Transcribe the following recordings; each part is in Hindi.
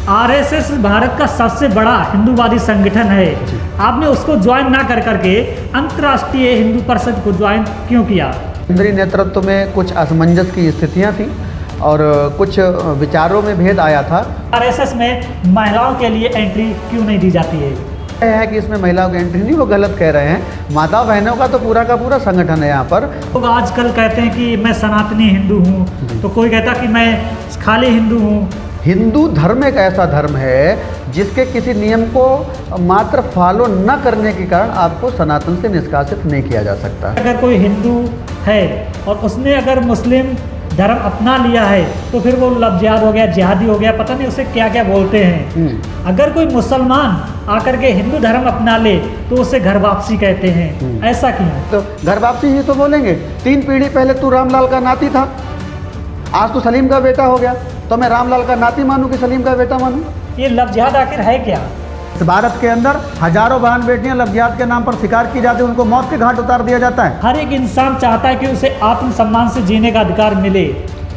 आरएसएस भारत का सबसे बड़ा हिंदूवादी संगठन है। आपने उसको ज्वाइन ना कर करके अंतर्राष्ट्रीय हिंदू परिषद को ज्वाइन क्यों किया? केंद्रीय नेतृत्व में कुछ असमंजस की स्थितियां थी और कुछ विचारों में भेद आया था। आरएसएस में महिलाओं के लिए एंट्री क्यों नहीं दी जाती है? यह है कि इसमें महिलाओं की एंट्री नहीं, वो गलत कह रहे हैं। माता बहनों का तो पूरा का पूरा संगठन है यहाँ पर। लोग आजकल कहते हैं कि मैं सनातनी हिंदू हूँ, तो कोई कहता कि मैं खाली हिंदू हूँ। हिंदू धर्म एक ऐसा धर्म है जिसके किसी नियम को मात्र फॉलो न करने के कारण आपको सनातन से निष्कासित नहीं किया जा सकता। अगर कोई हिंदू है और उसने अगर मुस्लिम धर्म अपना लिया है तो फिर वो लफ्ज़ियात हो गया, जिहादी हो गया, पता नहीं उसे क्या क्या बोलते हैं। अगर कोई मुसलमान आकर के हिंदू धर्म अपना ले तो उसे घर वापसी कहते हैं। ऐसा क्यों? तो घर वापसी ही तो बोलेंगे। 3 पीढ़ी पहले तू रामलाल का नाती था, आज तू सलीम का बेटा हो गया, तो मैं रामलाल का नाती मानूं कि सलीम का बेटा मानूं? ये लफ्ज़ियात आखिर है क्या? इस भारत के अंदर हजारों बहन बेटियां लफ्ज़ियात के नाम पर शिकार की जाती है, उनको मौत के घाट उतार दिया जाता है। हर एक इंसान चाहता है कि उसे आत्मसम्मान से जीने का अधिकार मिले।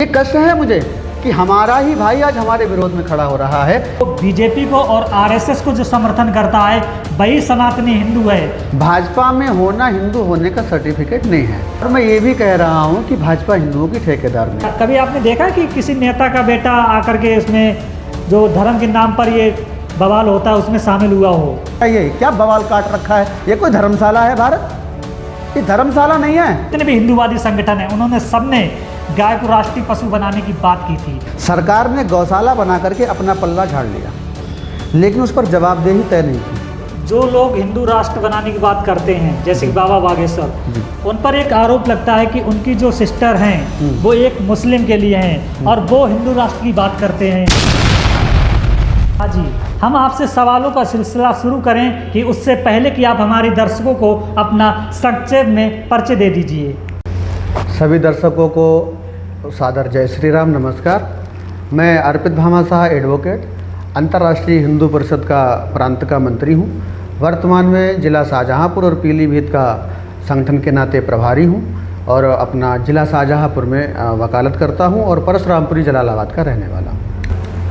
एक कष्ट है मुझे कि हमारा ही भाई आज हमारे विरोध में खड़ा हो रहा है। तो बीजेपी को और आरएसएस को जो समर्थन करता है वही सनातनी हिंदू है। भाजपा में होना हिंदू होने का सर्टिफिकेट नहीं है। और मैं ये भी कह रहा हूँ कि भाजपा हिंदुओं की ठेकेदार नहीं। कभी आपने देखा कि किसी नेता का बेटा आकर के उसमें जो धर्म के नाम पर ये बवाल होता है उसमें शामिल हुआ हो? ये क्या बवाल काट रखा है? ये कोई धर्मशाला है भारत? ये धर्मशाला नहीं है। जितने भी हिंदूवादी संगठन है उन्होंने सबने गाय को राष्ट्रीय पशु बनाने की बात की थी। सरकार ने गौशाला बना करके अपना पल्ला झाड़ लिया, लेकिन उस पर जवाबदेही तय नहीं की। जो लोग हिंदू राष्ट्र बनाने की बात करते हैं जैसे कि बाबा बागेश्वर, उन पर एक आरोप लगता है कि उनकी जो सिस्टर हैं वो एक मुस्लिम के लिए हैं और वो हिंदू राष्ट्र की बात करते हैं। हाँ जी, हम आपसे सवालों का सिलसिला शुरू करें कि उससे पहले कि आप हमारे दर्शकों को अपना संक्षेप में परिचय दे दीजिए। सभी दर्शकों को सादर जय श्री राम, नमस्कार। मैं अर्पित भामाशाह एडवोकेट अंतर्राष्ट्रीय हिंदू परिषद का प्रांत का मंत्री हूँ। वर्तमान में जिला शाहजहाँपुर और पीलीभीत का संगठन के नाते प्रभारी हूँ और अपना जिला शाहजहाँपुर में वकालत करता हूँ और परशुरामपुरी जलालाबाद का रहने वाला हूँ।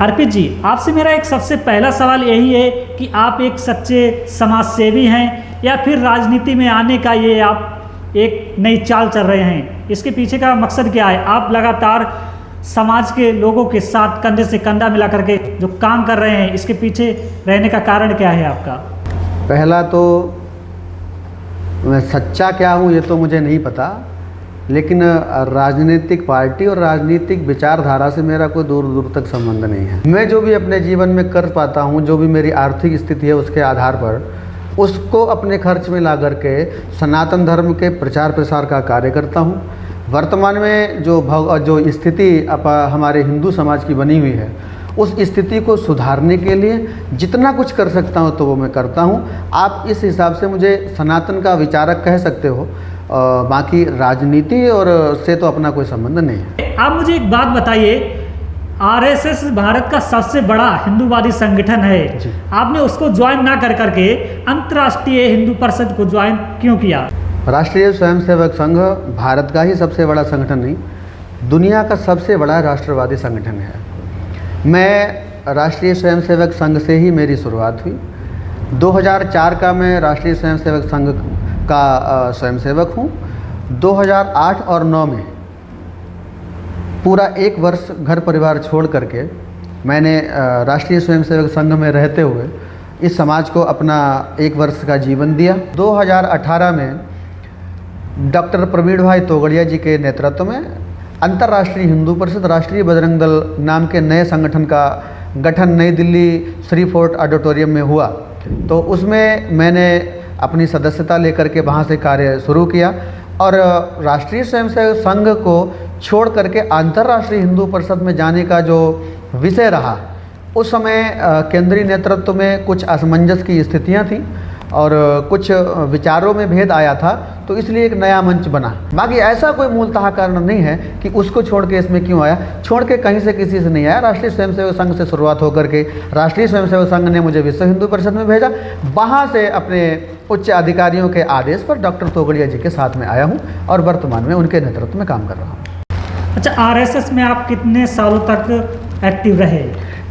अर्पित जी, आपसे मेरा एक सबसे पहला सवाल यही है कि आप एक सच्चे समाज सेवी हैं या फिर राजनीति में आने का ये आप एक नई चाल चल रहे हैं? इसके पीछे का मकसद क्या है? आप लगातार समाज के लोगों के साथ कंधे से कंधा मिला करके जो काम कर रहे हैं, इसके पीछे रहने का कारण क्या है आपका? पहला तो मैं सच्चा क्या हूँ ये तो मुझे नहीं पता, लेकिन राजनीतिक पार्टी और राजनीतिक विचारधारा से मेरा कोई दूर दूर तक संबंध नहीं है। मैं जो भी अपने जीवन में कर पाता हूँ, जो भी मेरी आर्थिक स्थिति है उसके आधार पर उसको अपने खर्च में ला करके सनातन धर्म के प्रचार प्रसार का कार्य करता हूँ। वर्तमान में जो स्थिति हमारे हिंदू समाज की बनी हुई है, उस स्थिति को सुधारने के लिए जितना कुछ कर सकता हूँ तो वो मैं करता हूँ। आप इस हिसाब से मुझे सनातन का विचारक कह सकते हो, बाकी राजनीति और से तो अपना कोई संबंध नहीं है। आप मुझे एक बात बताइए, आरएसएस भारत का सबसे बड़ा हिंदूवादी संगठन है, आपने उसको ज्वाइन ना कर करके अंतर्राष्ट्रीय हिंदू परिषद को ज्वाइन क्यों किया? राष्ट्रीय स्वयंसेवक संघ भारत का ही सबसे बड़ा संगठन नहीं, दुनिया का सबसे बड़ा राष्ट्रवादी संगठन है। मैं राष्ट्रीय स्वयंसेवक संघ से ही मेरी शुरुआत हुई। 2004 का मैं राष्ट्रीय स्वयंसेवक संघ का स्वयंसेवक हूँ। 2008 और 9 में पूरा 1 वर्ष घर परिवार छोड़ करके मैंने राष्ट्रीय स्वयंसेवक संघ में रहते हुए इस समाज को अपना 1 वर्ष का जीवन दिया। 2018 में डॉक्टर प्रवीण भाई तोगड़िया जी के नेतृत्व में अंतर्राष्ट्रीय हिंदू परिषद राष्ट्रीय बजरंग दल नाम के नए संगठन का गठन नई दिल्ली श्री फोर्ट ऑडिटोरियम में हुआ। तो उसमें मैंने अपनी सदस्यता लेकर के वहाँ से कार्य शुरू किया और राष्ट्रीय स्वयंसेवक संघ को छोड़ करके अंतर्राष्ट्रीय हिंदू परिषद में जाने का जो विषय रहा, उस समय केंद्रीय नेतृत्व में कुछ असमंजस की स्थितियां थी और कुछ विचारों में भेद आया था, तो इसलिए एक नया मंच बना। बाकी ऐसा कोई मूलतः कारण नहीं है कि उसको छोड़ के इसमें क्यों आया। छोड़ के कहीं से किसी से नहीं आया। राष्ट्रीय स्वयंसेवक संघ से शुरुआत होकर के राष्ट्रीय स्वयंसेवक संघ ने मुझे विश्व हिंदू परिषद में भेजा। वहाँ से अपने उच्च अधिकारियों के आदेश पर डॉक्टर तोगड़िया जी के साथ में आया हूँ और वर्तमान में उनके नेतृत्व में काम कर रहा हूँ। अच्छा, आरएसएस में आप कितने सालों तक एक्टिव रहे?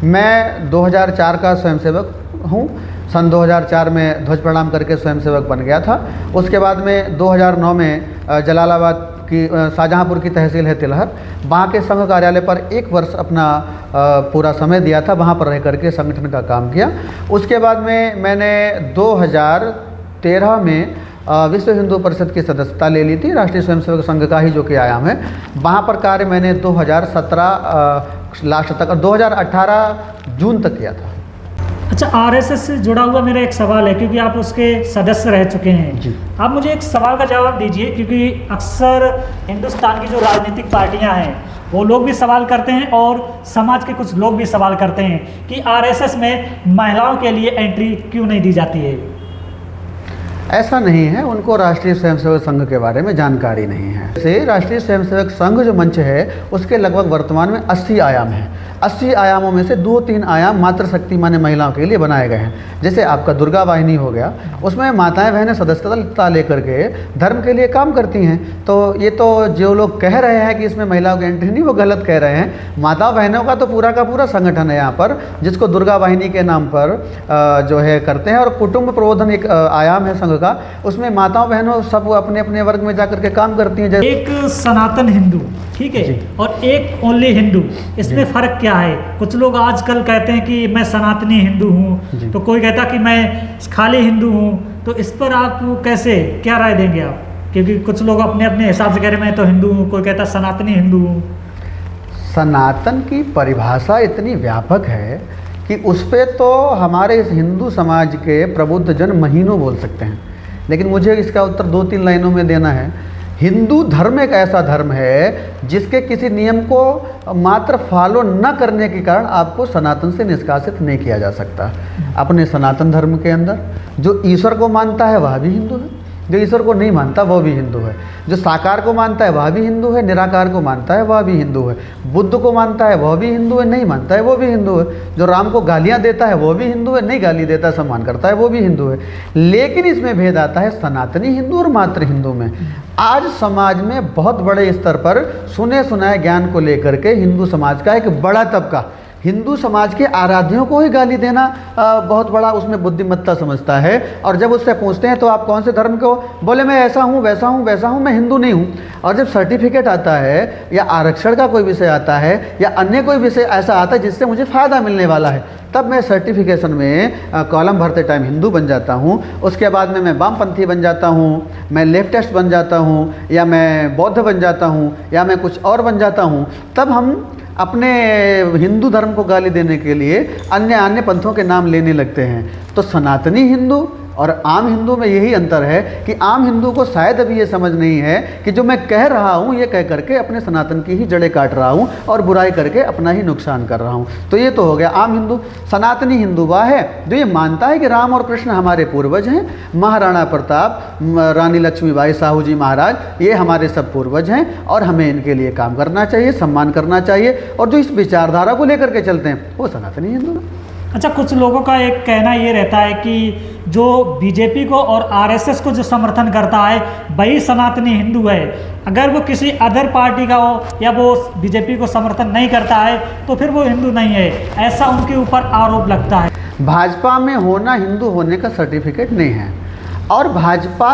मैं 2004 का स्वयंसेवक हूँ। सन 2004 में ध्वज प्रणाम करके स्वयंसेवक बन गया था। उसके बाद में 2009 में जलालाबाद की शाहजहाँपुर की तहसील है तिलहर, वहाँ के संघ कार्यालय पर 1 वर्ष अपना पूरा समय दिया था, वहाँ पर रह करके संगठन का काम किया। उसके बाद में मैंने 2013 में विश्व हिंदू परिषद की सदस्यता ले ली थी, राष्ट्रीय स्वयंसेवक संघ का ही जो कि आयाम है। वहाँ पर कार्य मैंने 2017 लास्ट तक, 2018 जून तक किया था। अच्छा, आरएसएस से जुड़ा हुआ मेरा एक सवाल है, क्योंकि आप उसके सदस्य रह चुके हैं जी। आप मुझे एक सवाल का जवाब दीजिए, क्योंकि अक्सर हिंदुस्तान की जो राजनीतिक पार्टियां हैं वो लोग भी सवाल करते हैं और समाज के कुछ लोग भी सवाल करते हैं कि आरएसएस में महिलाओं के लिए एंट्री क्यों नहीं दी जाती है। ऐसा नहीं है, उनको राष्ट्रीय स्वयंसेवक संघ के बारे में जानकारी नहीं है। जैसे राष्ट्रीय स्वयंसेवक संघ जो मंच है उसके लगभग वर्तमान में 80 आयाम हैं। 80 आयामों में से 2-3 आयाम मातृशक्ति माने महिलाओं के लिए बनाए गए हैं। जैसे आपका दुर्गा वाहिनी हो गया, उसमें माताएं बहनें सदस्यता लेकर के धर्म के लिए काम करती हैं। तो ये तो जो लोग कह रहे हैं कि इसमें महिलाओं की एंट्री नहीं, वो गलत कह रहे हैं। माता बहनों का तो पूरा का पूरा संगठन है यहाँ पर, जिसको दुर्गा वाहिनी के नाम पर जो है करते हैं। और कुटुंब प्रबोधन एक आयाम है संघ का, उसमें माताओं बहनों सब अपने अपने वर्ग में जाकर के काम करती हैं। एक सनातन हिंदू, ठीक है, और एक ओनली हिंदू, इसमें फ़र्क क्या है? कुछ लोग आजकल कहते हैं कि मैं सनातनी हिंदू हूँ, तो कोई कहता कि मैं खाली हिंदू हूँ। तो इस पर आप कैसे, क्या राय देंगे आप? क्योंकि कुछ लोग अपने अपने हिसाब से कह रहे हैं मैं तो हिंदू हूँ, कोई कहता सनातनी हिंदू हूँ। सनातन की परिभाषा इतनी व्यापक है कि उस पर तो हमारे इस हिंदू समाज के प्रबुद्ध जन महीनों बोल सकते हैं, लेकिन मुझे इसका उत्तर 2-3 लाइनों में देना है। हिंदू धर्म एक ऐसा धर्म है जिसके किसी नियम को मात्र फॉलो न करने के कारण आपको सनातन से निष्कासित नहीं किया जा सकता। अपने सनातन धर्म के अंदर जो ईश्वर को मानता है वह भी हिंदू है, जो ईश्वर को नहीं मानता वह भी हिंदू है, जो साकार को मानता है वह भी हिंदू है, निराकार को मानता है वह भी हिंदू है, बुद्ध को मानता है वह भी हिंदू है, नहीं मानता है वो भी हिंदू है, जो राम को गालियाँ देता है वो भी हिंदू है, नहीं गाली देता सम्मान करता है वो भी हिंदू है। लेकिन इसमें भेद आता है सनातनी हिंदू और मातृ हिंदू में। आज समाज में बहुत बड़े स्तर पर सुने सुनाए ज्ञान को लेकर के हिंदू समाज का एक बड़ा तबका हिंदू समाज के आराध्यों को ही गाली देना बहुत बड़ा उसमें बुद्धिमत्ता समझता है। और जब उससे पूछते हैं तो आप कौन से धर्म को, बोले मैं ऐसा हूँ वैसा हूँ वैसा हूँ, मैं हिंदू नहीं हूँ। और जब सर्टिफिकेट आता है या आरक्षण का कोई विषय आता है या अन्य कोई विषय ऐसा आता है जिससे मुझे फ़ायदा मिलने वाला है, तब मैं सर्टिफिकेशन में कॉलम भरते टाइम हिंदू बन जाता हूँ। उसके बाद में मैं वामपंथी बन जाता हूँ, मैं लेफ्टिस्ट बन जाता हूँ, या मैं बौद्ध बन जाता हूँ, या मैं कुछ और बन जाता हूँ। तब हम अपने हिंदू धर्म को गाली देने के लिए अन्य पंथों के नाम लेने लगते हैं। तो सनातनी हिंदू और आम हिंदू में यही अंतर है कि आम हिंदू को शायद अभी ये समझ नहीं है कि जो मैं कह रहा हूँ ये कह करके अपने सनातन की ही जड़ें काट रहा हूँ और बुराई करके अपना ही नुकसान कर रहा हूँ। तो ये तो हो गया आम हिंदू। सनातनी हिंदू वह है जो ये मानता है कि राम और कृष्ण हमारे पूर्वज हैं, महाराणा प्रताप, रानी लक्ष्मीबाई, साहू जी महाराज, ये हमारे सब पूर्वज हैं और हमें इनके लिए काम करना चाहिए, सम्मान करना चाहिए। और जो इस विचारधारा को लेकर के चलते हैं वो सनातनी हिंदू है। अच्छा, कुछ लोगों का एक कहना ये रहता है कि जो बीजेपी को और आरएसएस को जो समर्थन करता है वही सनातनी हिंदू है। अगर वो किसी अदर पार्टी का हो या वो बीजेपी को समर्थन नहीं करता है तो फिर वो हिंदू नहीं है, ऐसा उनके ऊपर आरोप लगता है। भाजपा में होना हिंदू होने का सर्टिफिकेट नहीं है और भाजपा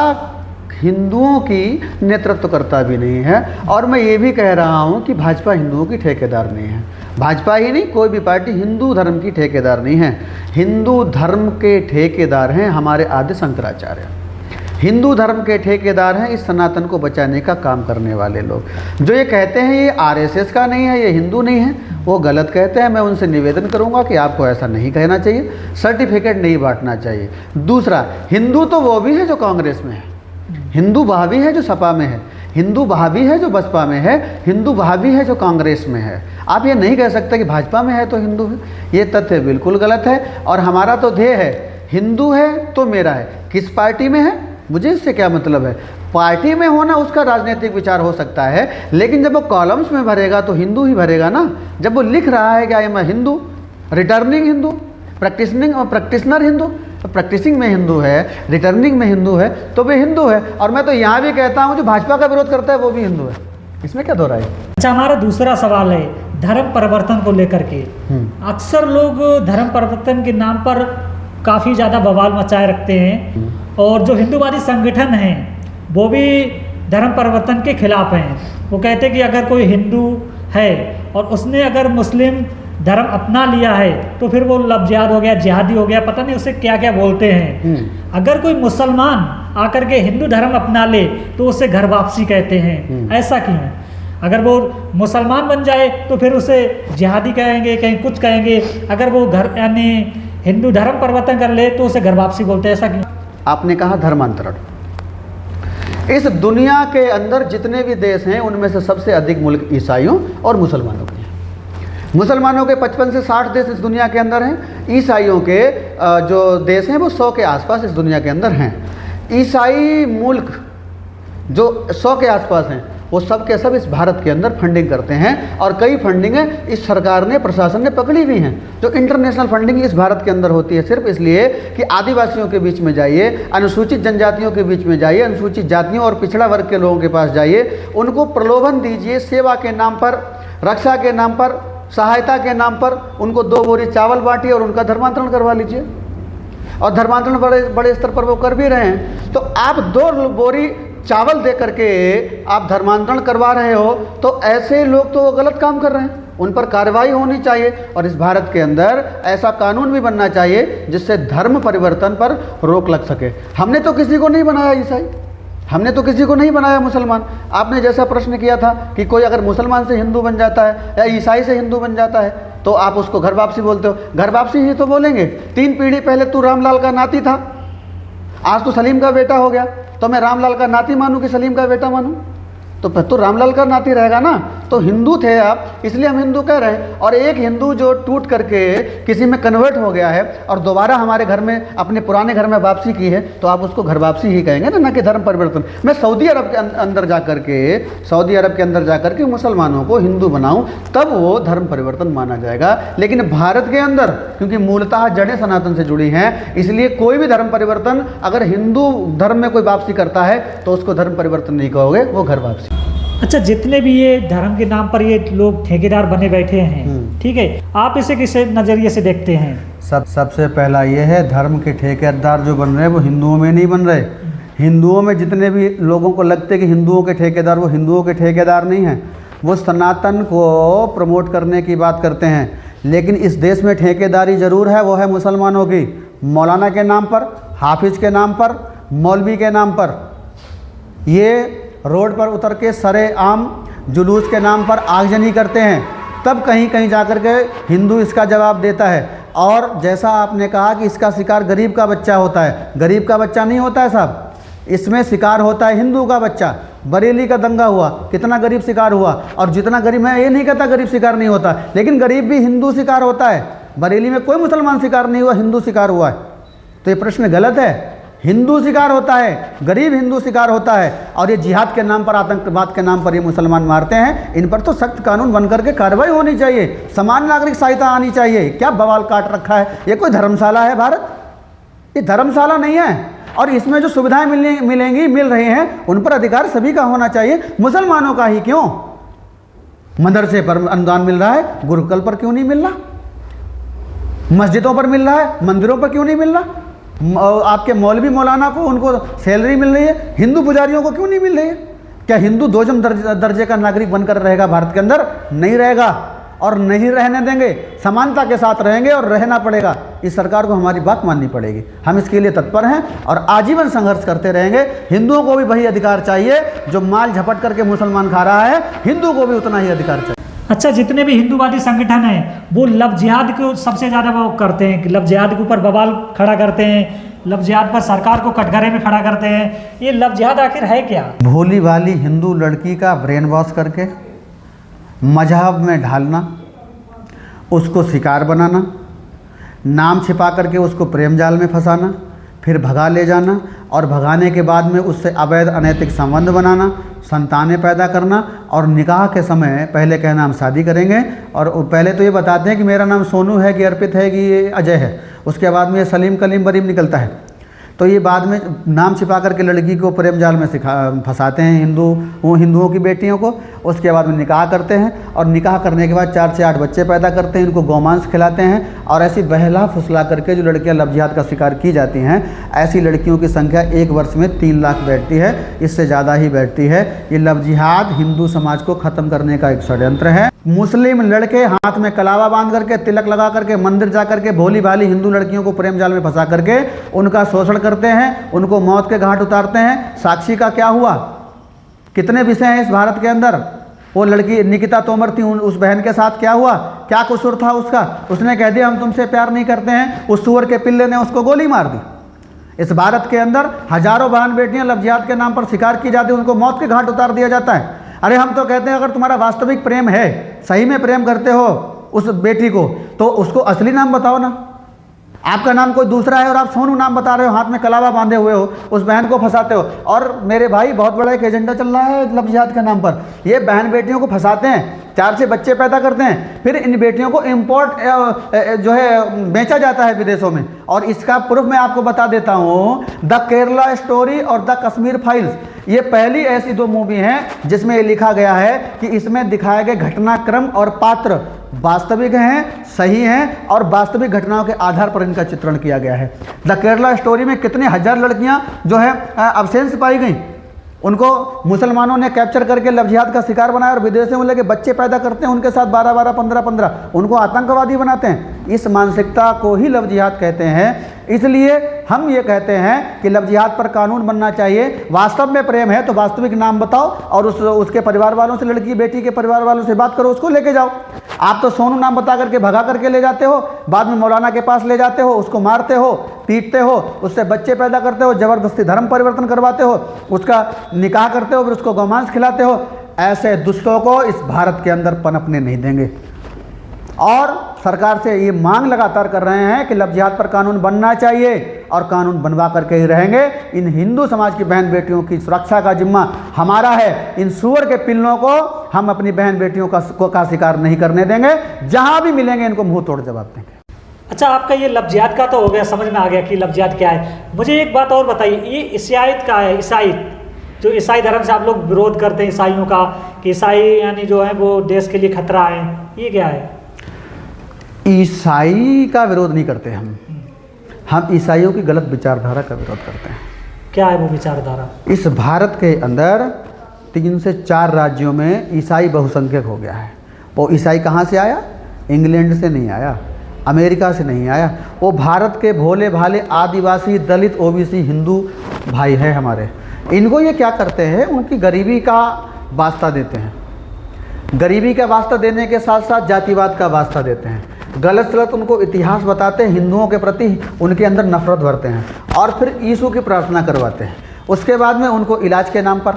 हिंदुओं की नेतृत्व करता भी नहीं है। और मैं ये भी कह रहा हूँ कि भाजपा हिंदुओं की ठेकेदार नहीं है। भाजपा ही नहीं, कोई भी पार्टी हिंदू धर्म की ठेकेदार नहीं है। हिंदू धर्म के ठेकेदार हैं हमारे आदि शंकराचार्य। हिंदू धर्म के ठेकेदार हैं इस सनातन को बचाने का काम करने वाले लोग। जो ये कहते हैं ये आरएसएस का नहीं है, ये हिंदू नहीं है, वो गलत कहते हैं। मैं उनसे निवेदन करूंगा कि आपको ऐसा नहीं कहना चाहिए, सर्टिफिकेट नहीं बांटना चाहिए। दूसरा, हिंदू तो वो भी है जो कांग्रेस में है, हिंदू वह भी है जो सपा में है, हिंदू वह भी है जो बसपा में है, हिंदू वह भी है जो कांग्रेस में है। आप ये नहीं कह सकते कि भाजपा में है तो हिंदू है, ये तथ्य बिल्कुल गलत है। और हमारा तो ध्येय है हिंदू है तो मेरा है, किस पार्टी में है मुझे इससे क्या मतलब है। पार्टी में होना उसका राजनीतिक विचार हो सकता है, लेकिन जब वो कॉलम्स में भरेगा तो हिंदू ही भरेगा ना। जब वो लिख रहा है कि I am Hindu, returning Hindu, practitioner Hindu, practising में हिंदू है, रिटर्निंग में हिंदू है, तो वे हिंदू है। और मैं तो यहाँ भी कहता हूँ जो भाजपा का विरोध करता है वो भी हिंदू है, इसमें क्या दोहराई। अच्छा, हमारा दूसरा सवाल है, धर्म परिवर्तन को लेकर के अक्सर लोग धर्म परिवर्तन के नाम पर काफ़ी ज़्यादा बवाल मचाए रखते हैं, और जो हिंदूवादी संगठन हैं वो भी धर्म परिवर्तन के खिलाफ हैं। वो कहते हैं कि अगर कोई हिंदू है और उसने अगर मुस्लिम धर्म अपना लिया है तो फिर वो लब जिहाद हो गया, जिहादी हो गया, पता नहीं उसे क्या क्या बोलते हैं। अगर कोई मुसलमान आकर के हिंदू धर्म अपना ले तो उसे घर वापसी कहते हैं। ऐसा क्यों? अगर वो मुसलमान बन जाए तो फिर उसे जिहादी कहेंगे, कहीं कुछ कहेंगे। अगर वो घर यानी हिंदू धर्म परिवर्तन कर ले तो उसे घर वापसी बोलते हैं। ऐसा क्यों? आपने कहा धर्मांतरण। इस दुनिया के अंदर जितने भी देश हैं उनमें से सबसे अधिक मुल्क ईसाइयों और मुसलमानों के हैं। मुसलमानों के 55 से 60 देश इस दुनिया के अंदर हैं। ईसाइयों के जो देश हैं वो 100 के आसपास इस दुनिया के अंदर हैं। ईसाई मुल्क जो 100 के आसपास हैं वो सब के सब इस भारत के अंदर फंडिंग करते हैं, और कई फंडिंगें इस सरकार ने, प्रशासन ने पकड़ी हुई हैं। जो इंटरनेशनल फंडिंग इस भारत के अंदर होती है सिर्फ इसलिए कि आदिवासियों के बीच में जाइए, अनुसूचित जनजातियों के बीच में जाइए, अनुसूचित जातियों और पिछड़ा वर्ग के लोगों के पास जाइए, उनको प्रलोभन दीजिए, सेवा के नाम पर, रक्षा के नाम पर, सहायता के नाम पर उनको 2 बोरी चावल बांटिए और उनका धर्मांतरण करवा लीजिए। और धर्मांतरण बड़े स्तर पर वो कर भी रहे हैं। तो आप 2 बोरी चावल दे करके आप धर्मांतरण करवा रहे हो तो ऐसे लोग तो वो गलत काम कर रहे हैं, उन पर कार्रवाई होनी चाहिए। और इस भारत के अंदर ऐसा कानून भी बनना चाहिए जिससे धर्म परिवर्तन पर रोक लग सके। हमने तो किसी को नहीं बनाया ईसाई, हमने तो किसी को नहीं बनाया मुसलमान। आपने जैसा प्रश्न किया था कि कोई अगर मुसलमान से हिंदू बन जाता है या ईसाई से हिंदू बन जाता है तो आप उसको घर वापसी बोलते हो। घर वापसी ही तो बोलेंगे। 3 पीढ़ी पहले तू रामलाल का नाती था, आज तो सलीम का बेटा हो गया, तो मैं रामलाल का नाती मानूं कि सलीम का बेटा मानूं? तो रामलाल का नाती रहेगा ना। तो हिंदू थे आप, इसलिए हम हिंदू कह रहे हैं। और एक हिंदू जो टूट करके किसी में कन्वर्ट हो गया है और दोबारा हमारे घर में, अपने पुराने घर में वापसी की है, तो आप उसको घर वापसी ही कहेंगे ना कि धर्म परिवर्तन। मैं सऊदी अरब के अंदर जा करके मुसलमानों को हिंदू बनाऊं, तब वो धर्म परिवर्तन माना जाएगा। लेकिन भारत के अंदर क्योंकि मूलतः जड़ें सनातन से जुड़ी हैं, इसलिए कोई भी धर्म परिवर्तन, अगर हिंदू धर्म में कोई वापसी करता है तो उसको धर्म परिवर्तन नहीं कहोगे, वो घर वापसी। अच्छा, जितने भी ये धर्म के नाम पर ये लोग ठेकेदार बने बैठे हैं, ठीक है, आप इसे किस नज़रिए से देखते हैं? सबसे पहला ये है, धर्म के ठेकेदार जो बन रहे हैं वो हिंदुओं में नहीं बन रहे। हिंदुओं में जितने भी लोगों को लगते कि हिंदुओं के ठेकेदार, वो हिंदुओं के ठेकेदार नहीं हैं। वो सनातन को प्रमोट करने की बात करते हैं। लेकिन इस देश में ठेकेदारी ज़रूर है, वो है मुसलमानों की। मौलाना के नाम पर, हाफिज के नाम पर, मौलवी के नाम पर ये रोड पर उतर के सरेआम जुलूस के नाम पर आगजनी करते हैं। तब कहीं कहीं जाकर के हिंदू इसका जवाब देता है। और जैसा आपने कहा कि इसका शिकार गरीब का बच्चा होता है, गरीब का बच्चा नहीं होता है साहब, इसमें शिकार होता है हिंदू का बच्चा। बरेली का दंगा हुआ, कितना गरीब शिकार हुआ। और जितना गरीब, मैं ये नहीं कहता गरीब शिकार नहीं होता, लेकिन गरीब भी हिंदू शिकार होता है। बरेली में कोई मुसलमान शिकार नहीं हुआ, हिंदू शिकार हुआ है। तो ये प्रश्न गलत है। हिंदू शिकार होता है, गरीब हिंदू शिकार होता है। और ये जिहाद के नाम पर, आतंकवाद के नाम पर ये मुसलमान मारते हैं। इन पर तो सख्त कानून बन करके कार्रवाई होनी चाहिए, समान नागरिक संहिता आनी चाहिए। क्या बवाल काट रखा है? ये कोई धर्मशाला है भारत? ये धर्मशाला नहीं है। और इसमें जो सुविधाएं मिल रही हैं उन पर अधिकार सभी का होना चाहिए। मुसलमानों का ही क्यों? मदरसे पर अनुदान मिल रहा है, गुरुकुल पर क्यों नहीं मिल रहा? मस्जिदों पर मिल रहा है, मंदिरों पर क्यों नहीं मिल रहा? आपके मौलवी मौलाना को उनको सैलरी मिल रही है, हिंदू पुजारियों को क्यों नहीं मिल रही है? क्या हिंदू दोजम दर्जे का नागरिक बनकर रहेगा भारत के अंदर? नहीं रहेगा, और नहीं रहने देंगे। समानता के साथ रहेंगे और रहना पड़ेगा। इस सरकार को हमारी बात माननी पड़ेगी। हम इसके लिए तत्पर हैं और आजीवन संघर्ष करते रहेंगे। हिंदुओं को भी वही अधिकार चाहिए जो माल झपट करके मुसलमान खा रहा है, हिंदू को भी उतना ही अधिकार चाहिए। अच्छा, जितने भी हिंदूवादी संगठन हैं वो लव जिहाद को सबसे ज़्यादा वो करते हैं कि लव जिहाद के ऊपर बवाल खड़ा करते हैं, लव जिहाद पर सरकार को कटघरे में खड़ा करते हैं। ये लव जिहाद आखिर है क्या? भोली भाली हिंदू लड़की का ब्रेन वॉश करके मजहब में ढालना, उसको शिकार बनाना, नाम छिपा करके उसको प्रेम जाल में फंसाना, फिर भगा ले जाना, और भगाने के बाद में उससे अवैध अनैतिक संबंध बनाना, संतानें पैदा करना, और निकाह के समय पहले कहना हम शादी करेंगे, और पहले तो ये बताते हैं कि मेरा नाम सोनू है कि अर्पित है कि ये अजय है, उसके बाद में ये सलीम कलीम बरीम निकलता है। तो ये बाद में नाम छिपा करके लड़की को प्रेम जाल में फंसाते हैं हिंदुओं की बेटियों को। उसके बाद में निकाह करते हैं और निकाह करने के बाद 4 से 8 बच्चे पैदा करते हैं, इनको गौमांस खिलाते हैं और ऐसी बहला फुसला करके जो लड़कियां लव जिहाद का शिकार की जाती हैं, ऐसी लड़कियों की संख्या 1 वर्ष में 3 लाख बैठती है, इससे ज़्यादा ही बैठती है। ये लव जिहाद हिंदू समाज को ख़त्म करने का एक षड्यंत्र है। मुस्लिम लड़के हाथ में कलावा बांध करके, तिलक लगा करके, मंदिर जा करके भोली भाली हिंदू लड़कियों को प्रेम जाल में फंसा करके उनका शोषण करते हैं, उनको मौत के घाट उतारते हैं। साक्षी का क्या हुआ? कितने विषय हैं इस भारत के अंदर। वो लड़की निकिता तोमर थी, उस बहन के साथ क्या हुआ? क्या कसूर था उसका? उसने कह दिया हम तुमसे प्यार नहीं करते हैं, उस सुअर के पिल्ले ने उसको गोली मार दी। इस भारत के अंदर हजारों बहन बेटियां लव जिहाद के नाम पर शिकार की जाती है, उनको मौत के घाट उतार दिया जाता है। अरे हम तो कहते हैं अगर तुम्हारा वास्तविक प्रेम है, सही में प्रेम करते हो उस बेटी को, तो उसको असली नाम बताओ ना। आपका नाम कोई दूसरा है और आप सोनू नाम बता रहे हो, हाथ में कलावा बांधे हुए हो, उस बहन को फंसाते हो। और मेरे भाई बहुत बड़ा एक एजेंडा चल रहा है लव जिहाद के नाम पर। ये बहन बेटियों को फंसाते हैं, 4 से बच्चे पैदा करते हैं, फिर इन बेटियों को इम्पोर्ट जो है बेचा जाता है विदेशों में। और इसका प्रूफ मैं आपको बता देता हूँ, द केरला स्टोरी और द कश्मीर फाइल्स, ये पहली ऐसी 2 मूवी हैं जिसमें ये लिखा गया है कि इसमें दिखाए गए घटनाक्रम और पात्र वास्तविक हैं, सही हैं और वास्तविक घटनाओं के आधार पर इनका चित्रण किया गया है। द केरला स्टोरी में कितने हजार लड़कियां जो है अब्सेंस पाई गई, उनको मुसलमानों ने कैप्चर करके लव जिहाद का शिकार बनाया और विदेशों में लेके बच्चे पैदा करते हैं, उनके साथ 12-12, 15-15, उनको आतंकवादी बनाते हैं। इस मानसिकता को ही लव जिहाद कहते हैं। इसलिए हम ये कहते हैं कि लव जिहाद पर कानून बनना चाहिए। वास्तव में प्रेम है तो वास्तविक नाम बताओ और उसके परिवार वालों से, लड़की बेटी के परिवार वालों से बात करो, उसको लेके जाओ। आप तो सोनू नाम बता करके भगा करके ले जाते हो, बाद में मौलाना के पास ले जाते हो, उसको मारते हो, पीटते हो, उससे बच्चे पैदा करते हो, ज़बरदस्ती धर्म परिवर्तन करवाते हो, उसका निकाह करते हो, फिर उसको गौमांस खिलाते हो। ऐसे दुष्टों को इस भारत के अंदर पनपने नहीं देंगे। और सरकार से ये मांग लगातार कर रहे हैं कि लव जिहाद पर कानून बनना चाहिए और कानून बनवा करके ही रहेंगे। इन हिंदू समाज की बहन बेटियों की सुरक्षा का जिम्मा हमारा है। इन सुअर के पिल्लों को हम अपनी बहन बेटियों का शिकार नहीं करने देंगे। जहां भी मिलेंगे इनको मुंह तोड़ जवाब देंगे। अच्छा, आपका ये लव जिहाद का तो हो गया, समझ में आ गया कि लव जिहाद क्या है। मुझे एक बात और बताइए, ये ईसाईयत का है, ईसाईयत जो ईसाई धर्म से आप लोग विरोध करते हैं ईसाइयों का, कि ईसाई यानी जो है वो देश के लिए खतरा है, ये क्या है? ईसाई का विरोध नहीं करते हम ईसाइयों की गलत विचारधारा का विरोध करते हैं। क्या है वो विचारधारा? इस भारत के अंदर 3 से 4 राज्यों में ईसाई बहुसंख्यक हो गया है। वो ईसाई कहाँ से आया? इंग्लैंड से नहीं आया, अमेरिका से नहीं आया। वो भारत के भोले भाले आदिवासी, दलित, ओबीसी हिंदू भाई हैं हमारे। इनको ये क्या करते हैं, उनकी गरीबी का वास्ता देते हैं। गरीबी का वास्ता देने के साथ साथ जातिवाद का वास्ता देते हैं। गलत सलत उनको इतिहास बताते हैं, हिंदुओं के प्रति उनके अंदर नफरत भरते हैं और फिर यीशु की प्रार्थना करवाते हैं। उसके बाद में उनको इलाज के नाम पर,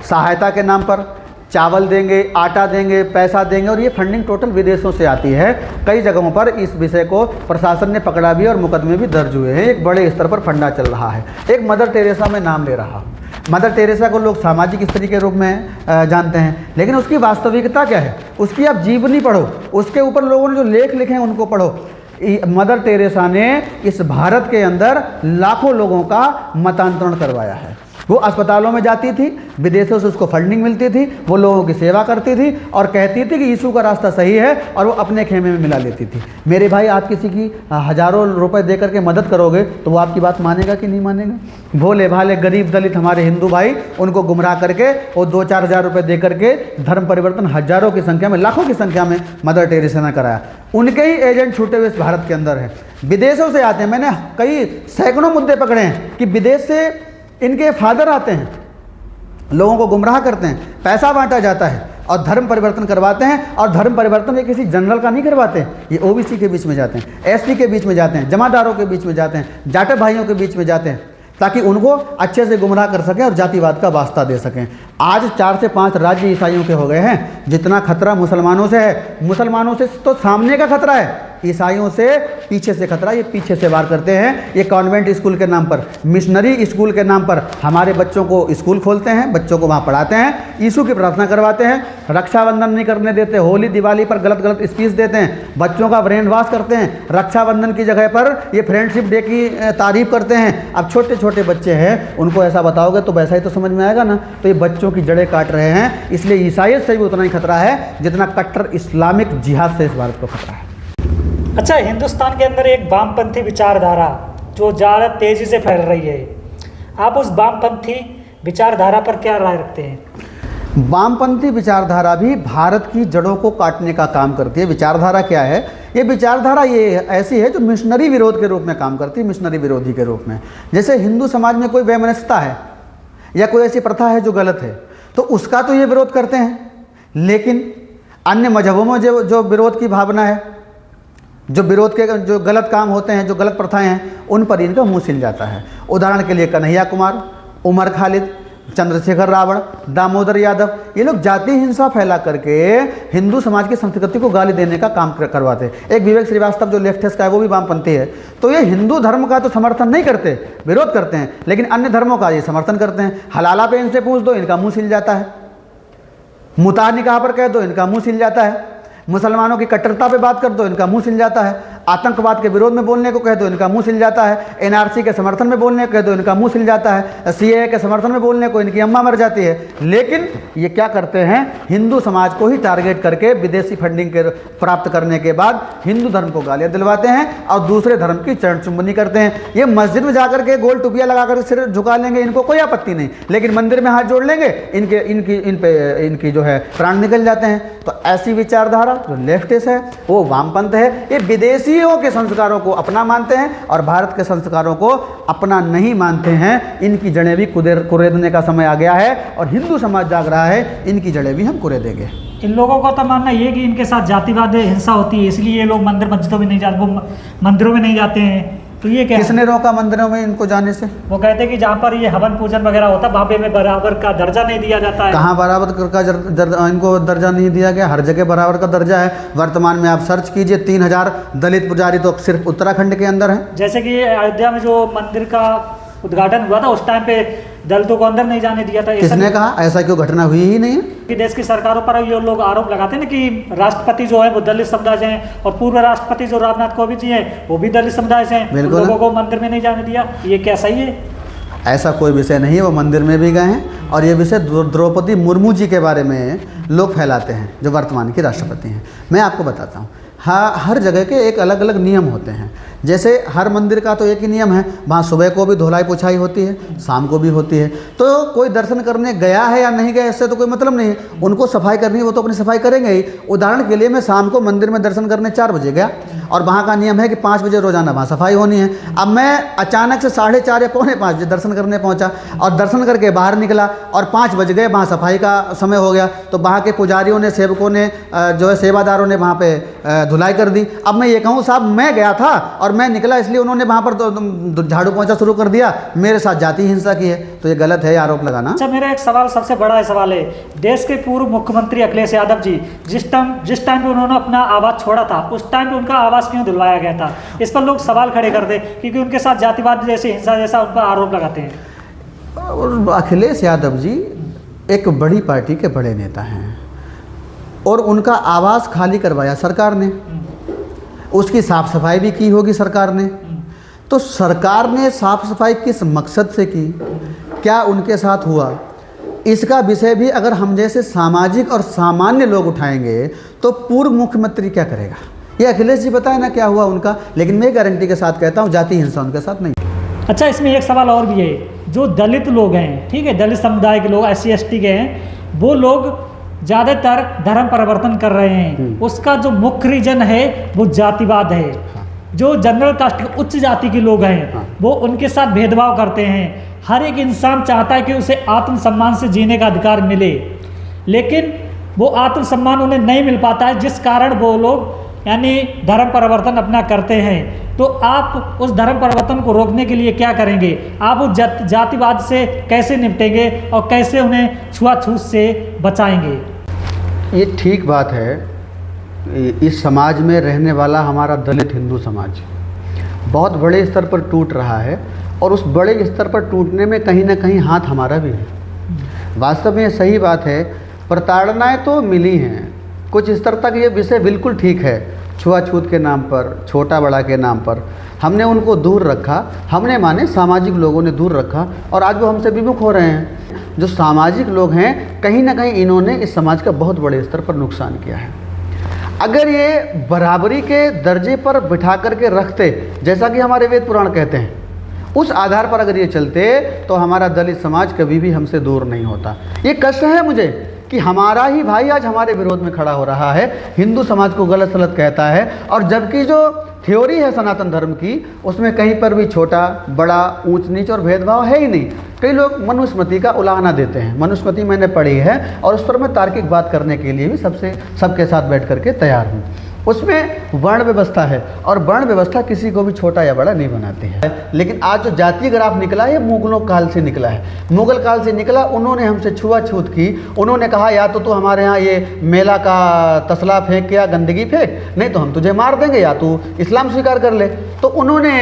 सहायता के नाम पर चावल देंगे, आटा देंगे, पैसा देंगे और ये फंडिंग टोटल विदेशों से आती है। कई जगहों पर इस विषय को प्रशासन ने पकड़ा भी और मुकदमे भी दर्ज हुए हैं। एक बड़े स्तर पर फंडा चल रहा है। एक मदर टेरेसा में नाम ले रहा हूँ। मदर टेरेसा को लोग सामाजिक स्त्री के रूप में जानते हैं, लेकिन उसकी वास्तविकता क्या है, उसकी आप जीवनी पढ़ो, उसके ऊपर लोगों ने जो लेख लिखे हैं उनको पढ़ो। मदर टेरेसा ने इस भारत के अंदर लाखों लोगों का मतांतरण करवाया है। वो अस्पतालों में जाती थी, विदेशों से उसको फंडिंग मिलती थी, वो लोगों की सेवा करती थी और कहती थी कि यीशु का रास्ता सही है और वो अपने खेमे में मिला लेती थी। मेरे भाई, आप किसी की हजारों रुपए दे करके मदद करोगे तो वो आपकी बात मानेगा कि नहीं मानेगा? भोले भाले गरीब दलित हमारे हिंदू भाई, उनको गुमराह करके वो 2-4 हज़ार रुपये दे करके धर्म परिवर्तन हजारों की संख्या में, लाखों की संख्या में मदर टेरेसा ने कराया। उनके ही एजेंट छूटे हुए इस भारत के अंदर हैं, विदेशों से आते हैं। मैंने कई सैकड़ों मुद्दे पकड़े हैं कि विदेश से इनके फादर आते हैं, लोगों को गुमराह करते हैं, पैसा बांटा जाता है और धर्म परिवर्तन करवाते हैं। और धर्म परिवर्तन ये किसी जनरल का नहीं करवाते, ये ओबीसी के बीच में जाते हैं, एसटी के बीच में जाते हैं, जमादारों के बीच में जाते हैं, जाट भाइयों के बीच में जाते हैं, ताकि उनको अच्छे से गुमराह कर सकें और जातिवाद का वास्ता दे सकें। आज 4 से 5 राज्य ईसाइयों के हो गए हैं। जितना खतरा मुसलमानों से है, मुसलमानों से तो सामने का खतरा है। ईसाइयों से पीछे से खतरा, ये पीछे से वार करते हैं। ये कॉन्वेंट स्कूल के नाम पर, मिशनरी स्कूल के नाम पर हमारे बच्चों को स्कूल खोलते हैं, बच्चों को वहाँ पढ़ाते हैं, यीशु की प्रार्थना करवाते हैं, रक्षाबंधन नहीं करने देते, होली दिवाली पर गलत गलत स्पीच देते हैं, बच्चों का ब्रेन वॉश करते हैं, रक्षाबंधन की जगह पर ये फ्रेंडशिप डे की तारीफ करते हैं। अब छोटे छोटे बच्चे हैं, उनको ऐसा बताओगे तो वैसा ही तो समझ में आएगा ना। तो ये बच्चों की जड़ें काट रहे हैं। इसलिए ईसाइयत से भी उतना ही खतरा है जितना कट्टर इस्लामिक जिहाद से इस भारत को खतरा है। अच्छा, हिंदुस्तान के अंदर एक वामपंथी विचारधारा जो ज़्यादा तेज़ी से फैल रही है, आप उस वामपंथी विचारधारा पर क्या राय रखते हैं? वामपंथी विचारधारा भी भारत की जड़ों को काटने का काम करती है। विचारधारा क्या है? ये विचारधारा ये ऐसी है जो मिशनरी विरोध के रूप में काम करती है, मिशनरी विरोधी के रूप में। जैसे हिंदू समाज में कोई वैमनस्यता है या कोई ऐसी प्रथा है जो गलत है, तो उसका तो ये विरोध करते हैं, लेकिन अन्य मजहबों में जो विरोध की भावना है, जो विरोध के जो गलत काम होते हैं, जो गलत प्रथाएं हैं, उन पर इनका मुंह सिल जाता है। उदाहरण के लिए कन्हैया कुमार, उमर खालिद, चंद्रशेखर रावण, दामोदर यादव, ये लोग जाति हिंसा फैला करके हिंदू समाज की संस्कृति को गाली देने का काम करवाते हैं। एक विवेक श्रीवास्तव जो लेफ्टिस्ट का है वो भी वामपंथी है। तो ये हिंदू धर्म का तो समर्थन नहीं करते, विरोध करते हैं, लेकिन अन्य धर्मों का ये समर्थन करते हैं। हलाला पे इनसे पूछ दो, इनका मुंह सिल जाता है। मुताह निकाह पर कह दो, इनका मुंह सिल जाता है। मुसलमानों की कट्टरता पे बात कर दो, इनका मुंह सिल जाता है। आतंकवाद के विरोध में बोलने को कह दो, इनका मुंह सिल जाता है। एनआरसी के समर्थन में बोलने को कह दो, इनका मुंह सिल जाता है। सीएए के समर्थन में बोलने को इनकी अम्मा मर जाती है। लेकिन ये क्या करते हैं? हिंदू समाज को ही टारगेट करके विदेशी फंडिंग के प्राप्त करने के बाद हिंदू धर्म को गालियाँ दिलवाते हैं और दूसरे धर्म की चरण चुंबनी करते हैं। ये मस्जिद में जाकर के गोल टुपिया लगा कर सिर झुका लेंगे, इनको कोई आपत्ति नहीं, लेकिन मंदिर में हाथ जोड़ लेंगे, इनकी जो है प्राण निकल जाते हैं। तो ऐसी विचारधारा जो लेफ्टिस्ट है वो वामपंथ है। ये विदेशियों के संस्कारों को अपना मानते हैं और भारत के संस्कारों को अपना नहीं मानते हैं। इनकी जड़ें भी कुरेदने का समय आ गया है और हिंदू समाज जाग रहा है, इनकी जड़ें भी हम कुरेदेंगे। इन लोगों का तो मानना ये कि इनके साथ जातिवाद हिंसा होती है, इसलिए ये लोग मंदिरों में नहीं जाते, वो मंदिरों में नहीं जाते हैं। तो ये क्या किसने रोका मंदिरों में इनको जाने से? वो कहते हैं कि जहाँ पर ये हवन पूजन वगैरह होता है वहाँ पे में बराबर का दर्जा नहीं दिया जाता है। कहाँ बराबर का इनको दर्जा नहीं दिया गया? हर जगह बराबर का दर्जा है। वर्तमान में आप सर्च कीजिए, 3000 दलित पुजारी तो सिर्फ उत्तराखंड के अंदर है। जैसे कि अयोध्या में जो मंदिर का उद्घाटन हुआ था उस टाइम पे दलितों को अंदर नहीं जाने दिया था। किसने कहा? ऐसा क्यों घटना हुई ही नहीं है? कि देश की सरकारों पर ये लोग आरोप लगाते हैं ना कि राष्ट्रपति जो है वो दलित समुदाय से हैं और पूर्व राष्ट्रपति जो रामनाथ कोविंद जी हैं वो भी दलित समुदाय से हैं। लोगों को मंदिर में नहीं जाने दिया, ये क्या सही है? ऐसा कोई विषय नहीं है। वो मंदिर में भी गए हैं और ये विषय द्रौपदी मुर्मू जी के बारे में लोग फैलाते हैं जो वर्तमान की राष्ट्रपति हैं। मैं आपको बताता हूँ, हाँ, हर जगह के एक अलग अलग नियम होते हैं। जैसे हर मंदिर का तो एक ही नियम है, वहाँ सुबह को भी धुलाई पुछाई होती है, शाम को भी होती है। तो कोई दर्शन करने गया है या नहीं गया इससे तो कोई मतलब नहीं है, उनको सफाई करनी है, वो तो अपनी सफाई करेंगे ही। उदाहरण के लिए मैं शाम को मंदिर में दर्शन करने 4 बजे गया और वहाँ का नियम है कि 5 बजे रोजाना वहाँ सफाई होनी है। अब मैं अचानक से 4:30 या 4:45 बजे दर्शन करने पहुँचा और दर्शन करके बाहर निकला और 5 बज गए, वहाँ सफाई का समय हो गया। तो वहाँ के पुजारियों ने, सेवकों ने, जो है सेवादारों ने वहाँ पे धुलाई कर दी। अब मैं ये कहूँ साहब मैं गया था और मैं निकला इसलिए उन्होंने वहाँ पर झाड़ू पोंछा शुरू कर दिया, मेरे साथ जाति हिंसा की है, तो ये गलत है आरोप लगाना। अच्छा, मेरा एक सवाल, सबसे बड़ा सवाल है, देश के पूर्व मुख्यमंत्री अखिलेश यादव जी जिस टाइम पे उन्होंने अपना आवाज छोड़ा था उस टाइम पे उनका आवाज क्यों दिलवाया गया था? इस पर लोग सवाल खड़े करते क्योंकि उनके साथ जातिवाद जैसे हिंसा जैसा उन पर आरोप लगाते हैं। और अखिलेश यादव जी एक बड़ी पार्टी के बड़े नेता हैं और उनका आवास खाली करवाया सरकार ने, उसकी साफ सफाई भी की होगी सरकार ने। तो सरकार ने साफ सफाई किस मकसद से की, क्या उनके साथ हुआ, इसका विषय भी अगर हम जैसे सामाजिक और सामान्य लोग उठाएंगे तो पूर्व मुख्यमंत्री क्या करेगा? ये अखिलेश जी बताए ना क्या हुआ उनका। लेकिन मैं गारंटी के साथ कहता हूँ जाति हिंसा उनके साथ नहीं। अच्छा, इसमें एक सवाल और भी है, जो दलित लोग हैं, ठीक है, दलित समुदाय के लोग, SC ST के हैं, वो लोग ज़्यादातर धर्म परिवर्तन कर रहे हैं। उसका जो मुख्य रीजन है वो जातिवाद है। जो जनरल कास्ट के उच्च जाति के लोग हैं वो उनके साथ भेदभाव करते हैं। हर एक इंसान चाहता है कि उसे आत्मसम्मान से जीने का अधिकार मिले, लेकिन वो आत्मसम्मान उन्हें नहीं मिल पाता है, जिस कारण वो लोग यानी धर्म परिवर्तन अपना करते हैं। तो आप उस धर्म परिवर्तन को रोकने के लिए क्या करेंगे? आप उस जातिवाद से कैसे निपटेंगे और कैसे उन्हें छुआछूत से बचाएंगे? ये ठीक बात है इस समाज में रहने वाला हमारा दलित हिंदू समाज बहुत बड़े स्तर पर टूट रहा है, और उस बड़े स्तर पर टूटने में कहीं ना कहीं हाथ हमारा भी है। वास्तव में ये सही बात है, प्रताड़नाएं तो मिली हैं, कुछ स्तर तक ये विषय बिल्कुल ठीक है, छुआछूत के नाम पर, छोटा बड़ा के नाम पर हमने उनको दूर रखा, हमने माने सामाजिक लोगों ने दूर रखा, और आज वो हमसे विमुख हो रहे हैं। जो सामाजिक लोग हैं कहीं ना कहीं इन्होंने इस समाज का बहुत बड़े स्तर पर नुकसान किया है। अगर ये बराबरी के दर्जे पर बिठा करके रखते, जैसा कि हमारे वेद पुराण कहते हैं, उस आधार पर अगर ये चलते तो हमारा दलित समाज कभी भी हमसे दूर नहीं होता। ये कष्ट है मुझे कि हमारा ही भाई आज हमारे विरोध में खड़ा हो रहा है, हिंदू समाज को गलत सलत कहता है, और जबकि जो थ्योरी है सनातन धर्म की उसमें कहीं पर भी छोटा बड़ा ऊंच नीच और भेदभाव है ही नहीं। कई लोग मनुस्मृति का उलाहना देते हैं, मनुस्मृति मैंने पढ़ी है और उस पर मैं तार्किक बात करने के लिए भी सबके साथ बैठ करके तैयार हूँ। उसमें वर्ण व्यवस्था है, और वर्ण व्यवस्था किसी को भी छोटा या बड़ा नहीं बनाती है। लेकिन आज जो जातीय ग्राफ निकला है, ये मुगलों काल से निकला है, मुगल काल से निकला। उन्होंने हमसे छुआछूत की, उन्होंने कहा या तो तू हमारे यहाँ ये मेला का तसला फेंक या गंदगी फेंक, नहीं तो हम तुझे मार देंगे, या तू इस्लाम स्वीकार कर ले। तो उन्होंने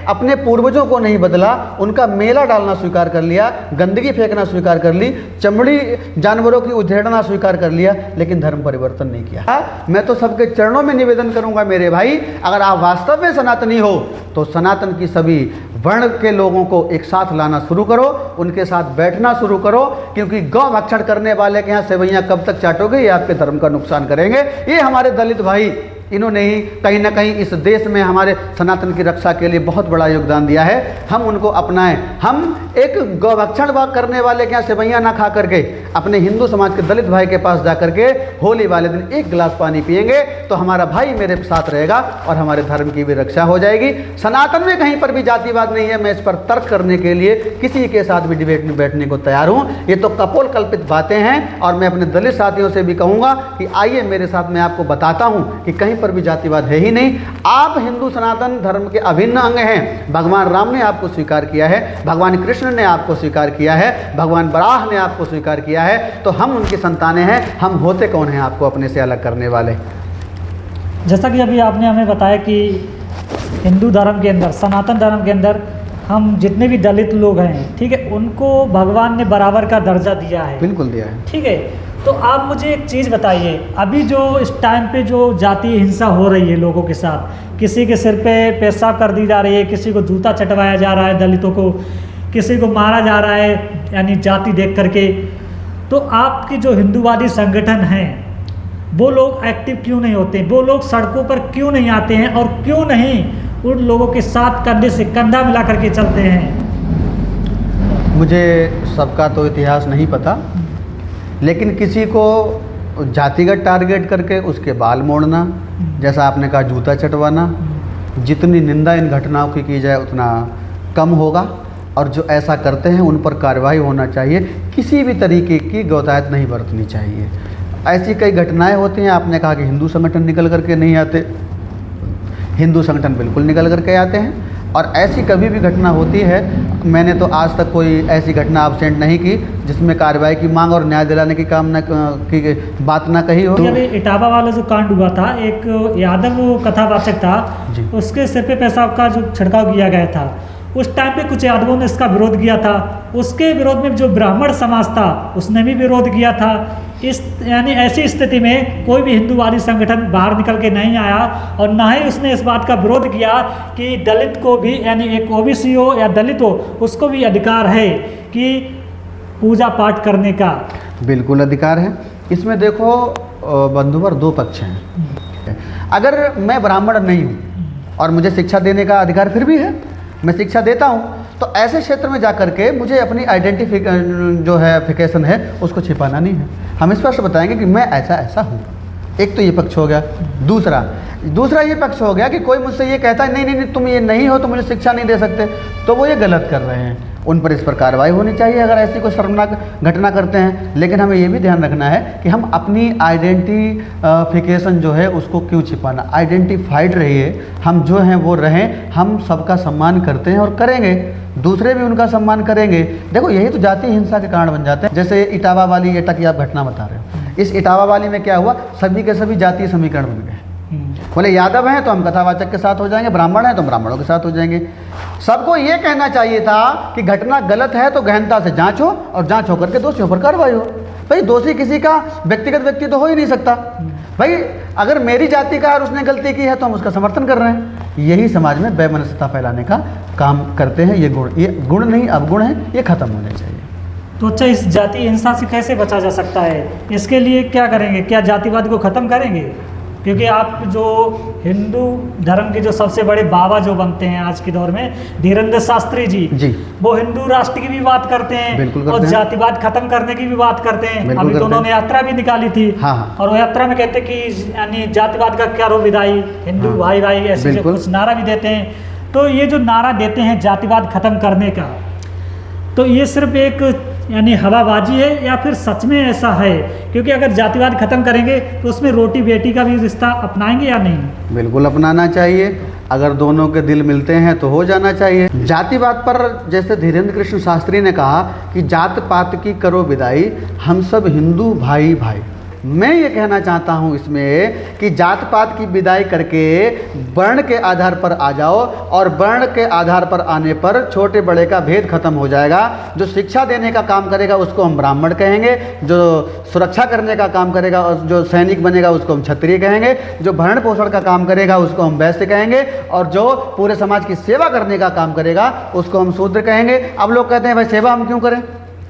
अपने पूर्वजों को नहीं बदला, उनका मेला डालना स्वीकार कर लिया, गंदगी फेंकना स्वीकार कर ली, चमड़ी जानवरों की उधेड़ना स्वीकार कर लिया, लेकिन धर्म परिवर्तन नहीं किया। मैं तो सबके चरणों में निवेदन करूंगा मेरे भाई, अगर आप वास्तव में सनातनी हो तो सनातन की सभी वर्ण के लोगों को एक साथ लाना शुरू करो, उनके साथ बैठना शुरू करो, क्योंकि गौ भक्षण करने वाले के यहाँ सेवैयां कब तक चाटोगे, ये आपके धर्म का नुकसान करेंगे। ये हमारे दलित भाई, इन्होंने ही कहीं ना कहीं इस देश में हमारे सनातन की रक्षा के लिए बहुत बड़ा योगदान दिया है। हम उनको अपनाएं। हम एक गौभक्षण करने वाले के यहाँ सेवैयां ना खा करके अपने हिंदू समाज के दलित भाई के पास जा करके होली वाले दिन एक गिलास पानी पिएंगे तो हमारा भाई मेरे साथ रहेगा और हमारे धर्म की भी रक्षा हो जाएगी। सनातन में कहीं पर भी जातिवाद नहीं है। मैं इस पर तर्क करने के लिए किसी के साथ भी डिबेट में बैठने को तैयार हूँ। ये तो कपोल कल्पित बातें हैं, और मैं अपने दलित साथियों से भी कहूँगा कि आइए मेरे साथ, मैं आपको बताता हूँ कि कहीं पर भी जातिवाद है ही नहीं। आप हिंदू सनातन धर्म के अभिन्न अंग हैं। भगवान राम ने आपको स्वीकार किया है, भगवान कृष्ण ने आपको स्वीकार किया है, भगवान बराह ने आपको स्वीकार किया है, तो हम उनकी संतानें हैं। हम होते कौन हैं आपको अपने से अलग करने वाले? जैसा कि अभी आपने हमें बताया कि हिंदू धर्म के अंदर, सनातन धर्म के अंदर हम जितने भी दलित लोग हैं, ठीक है, उनको भगवान ने बराबर का दर्जा दिया है। बिल्कुल दिया है। ठीक है, तो आप मुझे एक चीज़ बताइए, अभी जो इस टाइम पे जो जातीय हिंसा हो रही है लोगों के साथ, किसी के सिर पे पेशाब कर दी जा रही है, किसी को जूता चटवाया जा रहा है, दलितों को किसी को मारा जा रहा है, यानी जाति देख करके, तो आपके जो हिंदूवादी संगठन हैं वो लोग एक्टिव क्यों नहीं होते? वो लोग सड़कों पर क्यों नहीं आते हैं और क्यों नहीं उन लोगों के साथ कंधे से कंधा मिला करके चलते हैं? मुझे सबका तो इतिहास नहीं पता, लेकिन किसी को जातिगत टारगेट करके उसके बाल मोड़ना, जैसा आपने कहा जूता चटवाना, जितनी निंदा इन घटनाओं की जाए उतना कम होगा। और जो ऐसा करते हैं उन पर कार्रवाई होना चाहिए। किसी भी तरीके की गौतायत नहीं बरतनी चाहिए। ऐसी कई घटनाएं होती हैं। आपने कहा कि हिंदू संगठन निकल करके नहीं आते, हिंदू संगठन बिल्कुल निकल करके आते हैं, और ऐसी कभी भी घटना होती है। मैंने तो आज तक कोई ऐसी घटना एब्सेंट नहीं की जिसमें कार्रवाई की मांग और न्याय दिलाने की कामना की बात ना कही हो। अभी इटावा वाला जो कांड हुआ था, एक यादव कथावाचक था, उसके सिर पे पेशाब का जो छिड़काव किया गया था, उस टाइम पे कुछ यादवों ने इसका विरोध किया था। उसके विरोध में जो ब्राह्मण समाज था उसने भी विरोध किया था। यानी ऐसी स्थिति में कोई भी हिंदूवादी संगठन बाहर निकल के नहीं आया, और ना ही उसने इस बात का विरोध किया कि दलित को भी, यानी एक ओबीसी हो या दलित हो, उसको भी अधिकार है कि पूजा पाठ करने का। बिल्कुल अधिकार है। इसमें देखो बंधुवर, दो पक्ष हैं। अगर मैं ब्राह्मण नहीं हूँ और मुझे शिक्षा देने का अधिकार फिर भी है, मैं शिक्षा देता हूँ, तो ऐसे क्षेत्र में जाकर के मुझे अपनी आइडेंटिफिकेशन है उसको छिपाना नहीं है। हम स्पष्ट बताएंगे कि मैं ऐसा ऐसा हूँ। एक तो ये पक्ष हो गया। दूसरा ये पक्ष हो गया कि कोई मुझसे ये कहता है नहीं नहीं नहीं तुम ये नहीं हो तो मुझे शिक्षा नहीं दे सकते, तो वो ये गलत कर रहे हैं। उन पर इस पर कार्रवाई होनी चाहिए अगर ऐसी कोई शर्मनाक घटना करते हैं। लेकिन हमें ये भी ध्यान रखना है कि हम अपनी आइडेंटिफिकेशन जो है उसको क्यों छिपाना। आइडेंटिफाइड रहिए, हम जो हैं वो रहें। हम सबका सम्मान करते हैं और करेंगे, दूसरे भी उनका सम्मान करेंगे। देखो यही तो जातीय हिंसा के कारण बन जाते हैं। जैसे इटावा वाली एटा की आप घटना बता रहे हो, इस इटावा वाली में क्या हुआ, सभी के सभी जातीय समीकरण बन गए। बोले यादव हैं तो हम कथावाचक के साथ हो जाएंगे, ब्राह्मण हैं तो ब्राह्मणों के साथ हो जाएंगे। सबको ये कहना चाहिए था कि घटना गलत है तो गहनता से जांच हो और जांच होकर के दोषियों पर कार्रवाई हो। भाई दोषी किसी का व्यक्तिगत व्यक्ति तो हो ही नहीं सकता। भाई अगर मेरी जाति का और उसने गलती की है तो हम उसका समर्थन कर रहे हैं। यही समाज में वैमनस्यता फैलाने का काम करते हैं। ये गुण नहीं अवगुण है, ये खत्म होने चाहिए। तो अच्छा, इस जाति हिंसा से कैसे बचा जा सकता है? इसके लिए क्या करेंगे? क्या जातिवाद को ख़त्म करेंगे? क्योंकि आप जो हिंदू धर्म के जो सबसे बड़े बाबा जो बनते हैं आज के दौर में, धीरेन्द्र शास्त्री जी, वो हिंदू राष्ट्र की भी बात करते हैं और जातिवाद खत्म करने की भी बात करते हैं। अभी तो उन्होंने यात्रा भी निकाली थी। हाँ। और वो यात्रा में कहते हैं कि यानी जातिवाद का क्या रो विदाई, हिंदू भाई भाई, ऐसे जो कुछ नारा भी देते हैं। तो ये जो नारा देते हैं जातिवाद खत्म करने का, तो ये सिर्फ एक यानी हवाबाजी है या फिर सच में ऐसा है? क्योंकि अगर जातिवाद खत्म करेंगे तो उसमें रोटी बेटी का भी रिश्ता अपनाएंगे या नहीं? बिल्कुल अपनाना चाहिए। अगर दोनों के दिल मिलते हैं तो हो जाना चाहिए। जातिवाद पर जैसे धीरेन्द्र कृष्ण शास्त्री ने कहा कि जात पात की करो विदाई, हम सब हिंदू भाई भाई। मैं ये कहना चाहता हूँ इसमें कि जात पात की विदाई करके वर्ण के आधार पर आ जाओ, और वर्ण के आधार पर आने पर छोटे बड़े का भेद खत्म हो जाएगा। जो शिक्षा देने का काम करेगा उसको हम ब्राह्मण कहेंगे, जो सुरक्षा करने का काम करेगा और जो सैनिक बनेगा उसको हम क्षत्रिय कहेंगे, जो भरण पोषण का काम करेगा उसको हम वैश्य कहेंगे, और जो पूरे समाज की सेवा करने का काम करेगा उसको हम शूद्र कहेंगे। अब लोग कहते हैं भाई सेवा हम क्यों करें?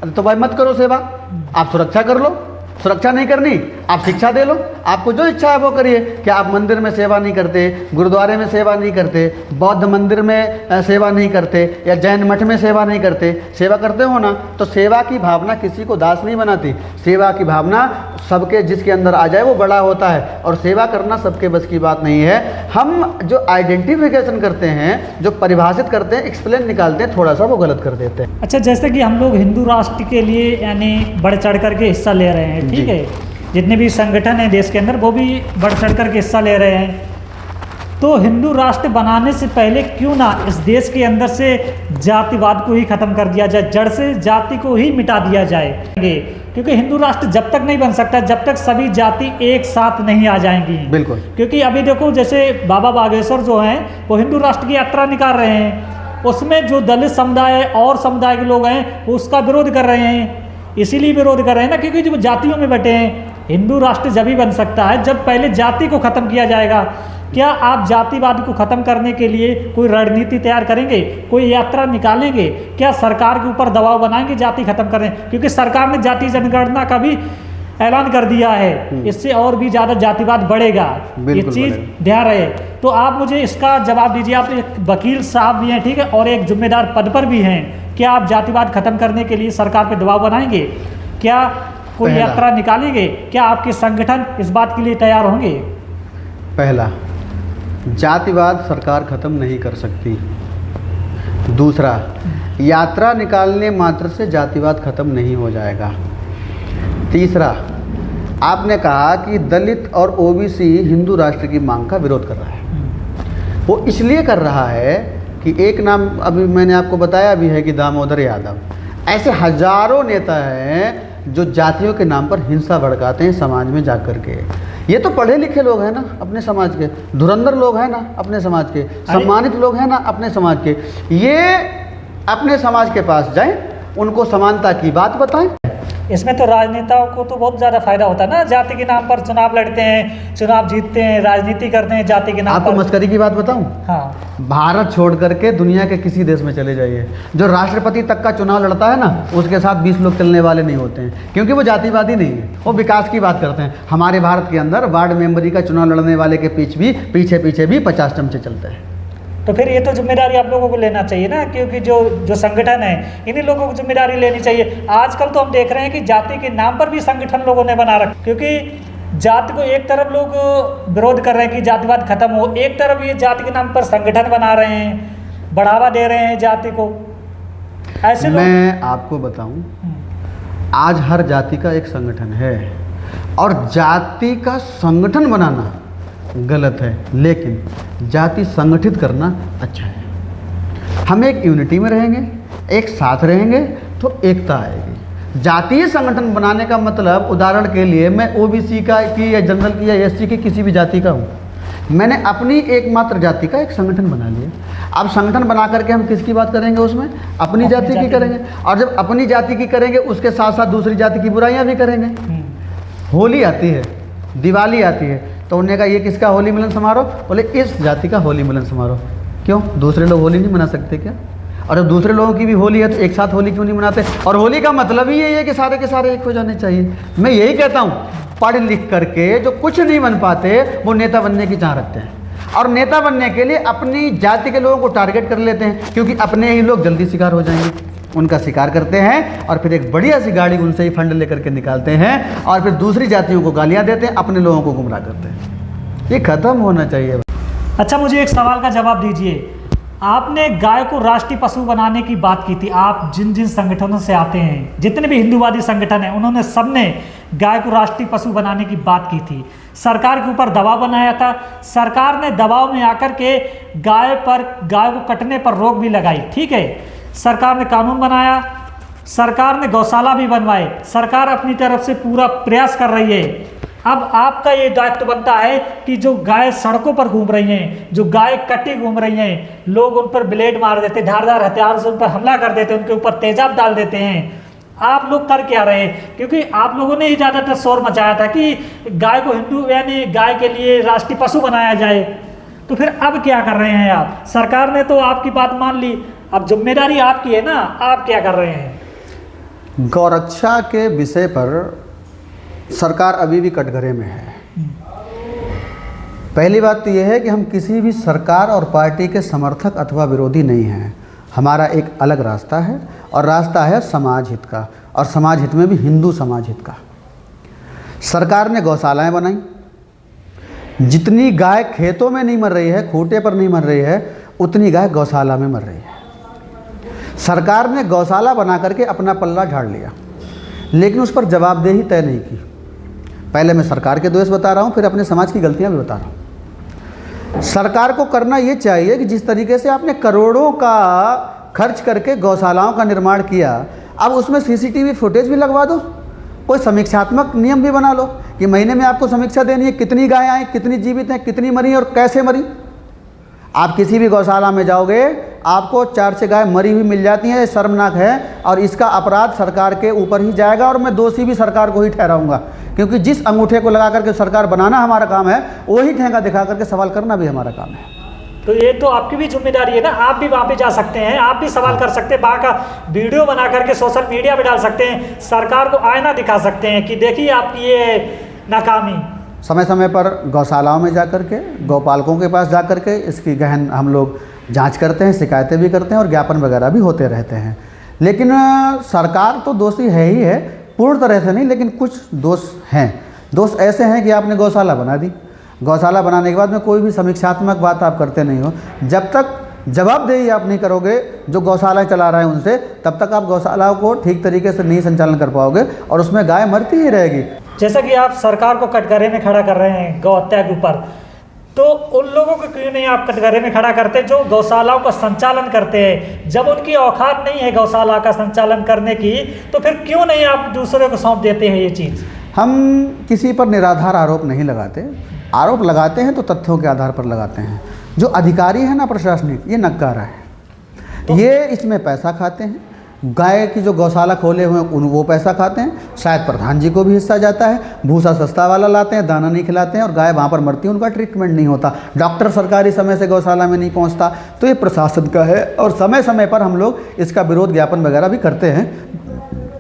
तो भाई मत करो सेवा, आप सुरक्षा कर लो। सुरक्षा नहीं करनी, आप शिक्षा दे लो, आपको जो इच्छा है वो करिए। क्या आप मंदिर में सेवा नहीं करते, गुरुद्वारे में सेवा नहीं करते, बौद्ध मंदिर में सेवा नहीं करते, या जैन मठ में सेवा नहीं करते? सेवा करते हो ना। तो सेवा की भावना किसी को दास नहीं बनाती। सेवा की भावना सबके जिसके अंदर आ जाए वो बड़ा होता है, और सेवा करना सबके बस की बात नहीं है। हम जो आइडेंटिफिकेशन करते हैं, जो परिभाषित करते हैं, एक्सप्लेन निकालते हैं, थोड़ा सा वो गलत कर देते हैं। अच्छा, जैसे कि हम लोग हिंदू राष्ट्र के लिए यानी बढ़ चढ़ करके हिस्सा ले रहे हैं, ठीक है, जितने भी संगठन हैं देश के अंदर वो भी बढ़ चढ़ करके हिस्सा ले रहे हैं। तो हिंदू राष्ट्र बनाने से पहले क्यों ना इस देश के अंदर से जातिवाद को ही खत्म कर दिया जाए, जड़ से जाति को ही मिटा दिया जाए? क्योंकि हिंदू राष्ट्र जब तक नहीं बन सकता जब तक सभी जाति एक साथ नहीं आ जाएंगी। बिल्कुल। क्योंकि अभी देखो, जैसे बाबा बागेश्वर जो हैं वो हिंदू राष्ट्र की यात्रा निकाल रहे हैं, उसमें जो दलित समुदाय और समुदाय के लोग हैं वो उसका विरोध कर रहे हैं। इसीलिए विरोध कर रहे हैं ना, क्योंकि जो जातियों में बैठे हैं। हिंदू राष्ट्र जब ही बन सकता है जब पहले जाति को खत्म किया जाएगा। क्या आप जातिवाद को खत्म करने के लिए कोई रणनीति तैयार करेंगे, कोई यात्रा निकालेंगे? क्या सरकार के ऊपर दबाव बनाएंगे जाति खत्म करें? क्योंकि सरकार ने जाति जनगणना का भी ऐलान कर दिया है, इससे और भी ज़्यादा जातिवाद बढ़ेगा। ये चीज़ ध्यान रहे। तो आप मुझे इसका जवाब दीजिए। आप एक वकील साहब भी हैं, ठीक है, और एक जिम्मेदार पद पर भी हैं। क्या आप जातिवाद खत्म करने के लिए सरकार पर दबाव बनाएंगे? क्या कोई यात्रा निकालेंगे? क्या आपके संगठन इस बात के लिए तैयार होंगे? पहला, जातिवाद सरकार खत्म नहीं कर सकती। दूसरा, यात्रा निकालने मात्र से जातिवाद खत्म नहीं हो जाएगा। तीसरा, आपने कहा कि दलित और ओबीसी हिंदू राष्ट्र की मांग का विरोध कर रहा है। वो इसलिए कर रहा है कि एक नाम अभी मैंने आपको बताया भी है कि दामोदर यादव। ऐसे हजारों नेता हैं जो जातियों के नाम पर हिंसा भड़काते हैं समाज में जाकर के। ये तो पढ़े लिखे लोग हैं ना अपने समाज के, धुरंधर लोग हैं ना अपने समाज के, सम्मानित लोग हैं ना अपने समाज के। ये अपने समाज के पास जाएं, उनको समानता की बात बताएं। इसमें तो राजनेताओं को तो बहुत ज़्यादा फायदा होता है ना, जाति के नाम पर चुनाव लड़ते हैं, चुनाव जीतते हैं, राजनीति करते हैं जाति के नाम पर। आपको मस्करी की बात बताऊं? हाँ। भारत छोड़ करके दुनिया के किसी देश में चले जाइए, जो राष्ट्रपति तक का चुनाव लड़ता है ना, उसके साथ 20 लोग चलने वाले नहीं होते हैं, क्योंकि वो जातिवादी नहीं है, वो विकास की बात करते हैं। हमारे भारत के अंदर वार्ड मेंबरी का चुनाव लड़ने वाले के पीछे भी 50 चमचे चलते हैं। तो फिर ये तो जिम्मेदारी आप लोगों को लेना चाहिए ना, क्योंकि जो संगठन है इन्हीं लोगों को जिम्मेदारी लेनी चाहिए। आजकल तो हम देख रहे हैं कि जाति के नाम पर भी संगठन लोगों ने बना रखा, क्योंकि जाति को एक तरफ लोग विरोध कर रहे हैं कि जातिवाद खत्म हो, एक तरफ ये जाति के नाम पर संगठन बना रहे हैं, बढ़ावा दे रहे हैं जाति को। ऐसे मैं आपको बताऊं, आज हर जाति का एक संगठन है और जाति का संगठन बनाना गलत है, लेकिन जाति संगठित करना अच्छा है। हम एक यूनिटी में रहेंगे, एक साथ रहेंगे तो एकता आएगी। जातीय संगठन बनाने का मतलब, उदाहरण के लिए मैं ओबीसी का की या जनरल की या एससी की किसी भी जाति का हूँ, मैंने अपनी एकमात्र जाति का एक संगठन बना लिया। अब संगठन बना करके हम किसकी बात करेंगे उसमें? अपनी जाति की करेंगे। और जब अपनी जाति की करेंगे उसके साथ साथ दूसरी जाति की बुराइयां भी करेंगे। होली आती है, दिवाली आती है, तो उन्होंने कहा ये किसका होली मिलन समारोह? बोले इस जाति का होली मिलन समारोह। क्यों? दूसरे लोग होली नहीं मना सकते क्या? और जब दूसरे लोगों की भी होली है तो एक साथ होली क्यों नहीं मनाते? और होली का मतलब ही यही है कि सारे के सारे एक हो जाने चाहिए। मैं यही कहता हूँ, पढ़ लिख करके जो कुछ नहीं बन पाते वो नेता बनने की चाह रखते हैं, और नेता बनने के लिए अपनी जाति के लोगों को टारगेट कर लेते हैं, क्योंकि अपने ही लोग जल्दी शिकार हो जाएंगे। उनका शिकार करते हैं और फिर एक बढ़िया सी गाड़ी उनसे ही फंड लेकर के निकालते हैं, और फिर दूसरी जातियों को गालियाँ देते हैं, अपने लोगों को गुमराह करते हैं। ये खत्म होना चाहिए। अच्छा, मुझे एक सवाल का जवाब दीजिए। आपने गाय को राष्ट्रीय पशु बनाने की बात की थी। आप जिन जिन संगठनों से आते हैं, जितने भी हिंदूवादी संगठन हैं, उन्होंने सबने गाय को राष्ट्रीय पशु बनाने की बात की थी। सरकार के ऊपर दबाव बनाया था। सरकार ने दबाव में आकर के गाय को कटने पर रोक भी लगाई। ठीक है, सरकार ने कानून बनाया, सरकार ने गौशाला भी बनवाए, सरकार अपनी तरफ से पूरा प्रयास कर रही है। अब आपका ये दायित्व बनता है कि जो गाय सड़कों पर घूम रही हैं, जो गाय कटी घूम रही हैं, लोग उन पर ब्लेड मार देते, धारदार हथियार से उन पर हमला कर देते, उनके ऊपर तेजाब डाल देते हैं। आप लोग कर क्या रहे हैं? क्योंकि आप लोगों ने ही ज़्यादातर शोर मचाया था कि गाय को हिंदू यानी गाय के लिए राष्ट्रीय पशु बनाया जाए। तो फिर अब क्या कर रहे हैं आप? सरकार ने तो आपकी बात मान ली, अब जिम्मेदारी आपकी है ना, आप क्या कर रहे हैं? गौरक्षा के विषय पर सरकार अभी भी कटघरे में है। पहली बात तो यह है कि हम किसी भी सरकार और पार्टी के समर्थक अथवा विरोधी नहीं हैं। हमारा एक अलग रास्ता है, और रास्ता है समाज हित का, और समाज हित में भी हिंदू समाज हित का। सरकार ने गौशालाएं बनाई। जितनी गाय खेतों में नहीं मर रही है, खूंटे पर नहीं मर रही है, उतनी गाय गौशाला में मर रही है। सरकार ने गौशाला बना करके अपना पल्ला झाड़ लिया, लेकिन उस पर जवाबदेही तय नहीं की। पहले मैं सरकार के दोष बता रहा हूँ, फिर अपने समाज की गलतियाँ भी बता रहा हूँ। सरकार को करना ये चाहिए कि जिस तरीके से आपने करोड़ों का खर्च करके गौशालाओं का निर्माण किया, अब उसमें सीसीटीवी फुटेज भी लगवा दो, कोई समीक्षात्मक नियम भी बना लो कि महीने में आपको समीक्षा देनी है, कितनी गायें आई, कितनी जीवित हैं, कितनी मरी और कैसे मरी। आप किसी भी गौशाला में जाओगे, आपको 4 से गाय मरी हुई मिल जाती हैं। शर्मनाक है, और इसका अपराध सरकार के ऊपर ही जाएगा, और मैं दोषी भी सरकार को ही ठहराऊंगा, क्योंकि जिस अंगूठे को लगा करके सरकार बनाना हमारा काम है, वही ठेंगा दिखा करके सवाल करना भी हमारा काम है। तो ये तो आपकी भी जिम्मेदारी है ना, आप भी वहाँ पे जा सकते हैं, आप भी सवाल कर सकते हैं, वहाँ का वीडियो बना करके सोशल मीडिया पे डाल सकते हैं, सरकार को आईना दिखा सकते हैं कि देखिए आपकी ये नाकामी। समय समय पर गौशालाओं में जा करके, गौपालकों के पास जा करके इसकी गहन हम लोग जांच करते हैं, शिकायतें भी करते हैं, और ज्ञापन वगैरह भी होते रहते हैं। लेकिन सरकार तो दोषी है ही है, पूर्ण तरह से नहीं, लेकिन कुछ दोष हैं। दोष ऐसे हैं कि आपने गौशाला बना दी, गौशाला बनाने के बाद में कोई भी समीक्षात्मक बात आप करते नहीं हो। जब तक जवाबदेही आप नहीं करोगे जो गौशाला चला रहे हैं उनसे, तब तक आप गौशालाओं को ठीक तरीके से नहीं संचालन कर पाओगे, और उसमें गाय मरती ही रहेगी। जैसा कि आप सरकार को कटघरे में खड़ा कर रहे हैं गौ हत्या के ऊपर, तो उन लोगों को क्यों नहीं आप कटघरे में खड़ा करते जो गौशालाओं का संचालन करते हैं? जब उनकी औकात नहीं है गौशाला का संचालन करने की, तो फिर क्यों नहीं आप दूसरे को सौंप देते हैं ये चीज़? हम किसी पर निराधार आरोप नहीं लगाते। आरोप लगाते हैं तो तथ्यों के आधार पर लगाते हैं। जो अधिकारी है ना प्रशासनिक, ये नक्कारा है, ये इसमें पैसा खाते हैं। गाय की जो गौशाला खोले हुए हैं वो पैसा खाते हैं, शायद प्रधान जी को भी हिस्सा जाता है। भूसा सस्ता वाला लाते हैं, दाना नहीं खिलाते हैं, और गाय वहाँ पर मरती है, उनका ट्रीटमेंट नहीं होता। डॉक्टर सरकारी समय से गौशाला में नहीं पहुँचता, तो ये प्रशासन का है। और समय समय पर हम लोग इसका विरोध ज्ञापन वगैरह भी करते हैं,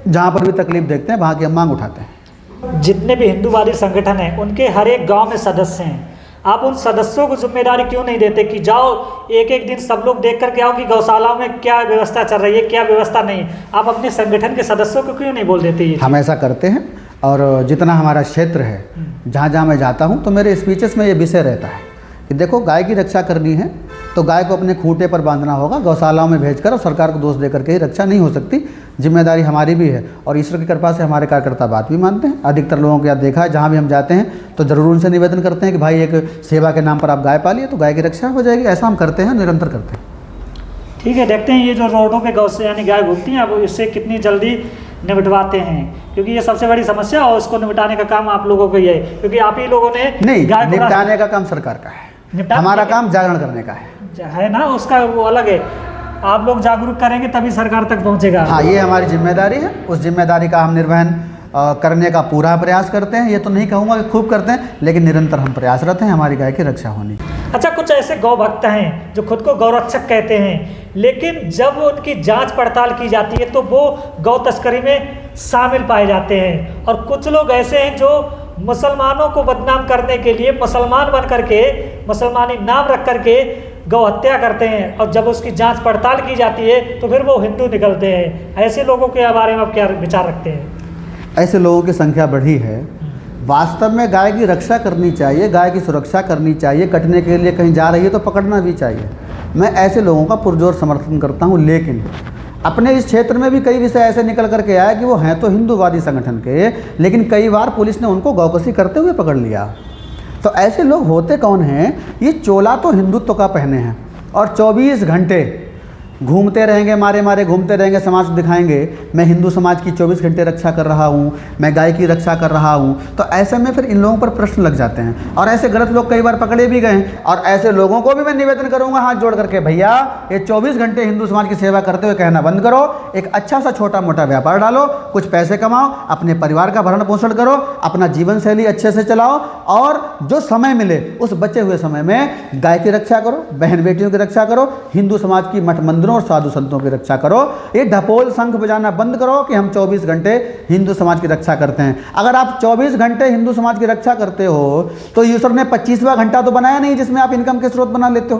जहाँ पर भी तकलीफ देखते हैं वहाँ की हम मांग उठाते हैं। जितने भी हिंदूवादी संगठन हैं उनके हर एक गांव में सदस्य हैं, आप उन सदस्यों को जिम्मेदारी क्यों नहीं देते कि जाओ एक एक दिन सब लोग देख करके आओ कि गौशालाओं में क्या व्यवस्था चल रही है, क्या व्यवस्था नहीं? आप अपने संगठन के सदस्यों को क्यों नहीं बोल देते? ये हम ऐसा करते हैं, और जितना हमारा क्षेत्र है, जहाँ जहाँ मैं जाता हूँ, तो मेरे स्पीचेस में ये विषय रहता है कि देखो गाय की रक्षा करनी है तो गाय को अपने खूंटे पर बांधना होगा, गौशालाओं में भेजकर और सरकार को दोष देकर के ही रक्षा नहीं हो सकती। जिम्मेदारी हमारी भी है, और ईश्वर की कृपा से हमारे कार्यकर्ता बात भी मानते हैं। अधिकतर लोगों को याद देखा है, जहाँ भी हम जाते हैं तो ज़रूर उनसे निवेदन करते हैं कि भाई एक सेवा के नाम पर आप गाय पालिए तो गाय की रक्षा हो जाएगी। ऐसा हम करते हैं, निरंतर करते हैं। ठीक है, देखते हैं ये जो रोडों पे गौ से यानी गाय घूमती हैं, अब इससे कितनी जल्दी निपटवाते हैं, क्योंकि ये सबसे बड़ी समस्या और उसको निपटाने का काम आप लोगों को ही है, क्योंकि आप ही लोगों ने नहीं, निपटाने का काम सरकार का है, हमारा काम जागरण करने का है ना, उसका वो अलग है। आप लोग जागरूक करेंगे तभी सरकार तक पहुंचेगा। हाँ, ये हमारी जिम्मेदारी है, उस जिम्मेदारी का हम निर्वहन करने का पूरा प्रयास करते हैं। ये तो नहीं कहूँगा कि खूब करते हैं, लेकिन निरंतर हम प्रयासरत हैं हमारी गाय की रक्षा होने। अच्छा, कुछ ऐसे गौ भक्त हैं जो खुद को गौरक्षक कहते हैं, लेकिन जब उनकी जांच पड़ताल की जाती है तो वो गौ तस्करी में शामिल पाए जाते हैं। और कुछ लोग ऐसे हैं जो मुसलमानों को बदनाम करने के लिए मुसलमान बन करके, मुसलमानी नाम रख करके गौ हत्या करते हैं, और जब उसकी जांच पड़ताल की जाती है तो फिर वो हिंदू निकलते हैं। ऐसे लोगों के बारे में आप क्या विचार रखते हैं? ऐसे लोगों की संख्या बढ़ी है। वास्तव में गाय की रक्षा करनी चाहिए, गाय की सुरक्षा करनी चाहिए, कटने के लिए कहीं जा रही है तो पकड़ना भी चाहिए। मैं ऐसे लोगों का पुरजोर समर्थन करता हूँ, लेकिन अपने इस क्षेत्र में भी कई विषय ऐसे निकल करके आया कि वो हैं तो हिंदूवादी संगठन के, लेकिन कई बार पुलिस ने उनको गौकशी करते हुए पकड़ लिया। तो ऐसे लोग होते कौन हैं? ये चोला तो हिंदुत्व का पहने हैं और 24 घंटे घूमते रहेंगे, मारे मारे घूमते रहेंगे, समाज दिखाएंगे मैं हिंदू समाज की 24 घंटे रक्षा कर रहा हूँ, मैं गाय की रक्षा कर रहा हूँ। तो ऐसे में फिर इन लोगों पर प्रश्न लग जाते हैं और ऐसे गलत लोग कई बार पकड़े भी गए हैं। और ऐसे लोगों को भी मैं निवेदन करूँगा हाथ जोड़ करके, भैया ये 24 घंटे हिंदू समाज की सेवा करते हुए कहना बंद करो, एक अच्छा सा छोटा मोटा व्यापार डालो, कुछ पैसे कमाओ, अपने परिवार का भरण पोषण करो, अपना जीवन शैली अच्छे से चलाओ, और जो समय मिले उस बचे हुए समय में गाय की रक्षा करो, बहन बेटियों की रक्षा करो, हिंदू समाज की मठ मंदिरों और साधु संतों की रक्षा करो। ये ढपोल शंख बजाना बंद करो कि हम 24 घंटे हिंदू समाज की रक्षा करते हैं। अगर आप 24 घंटे हिंदू समाज की रक्षा करते हो तो ईश्वर ने 25वां घंटा तो बनाया नहीं जिसमें आप इनकम के स्रोत बना लेते हो।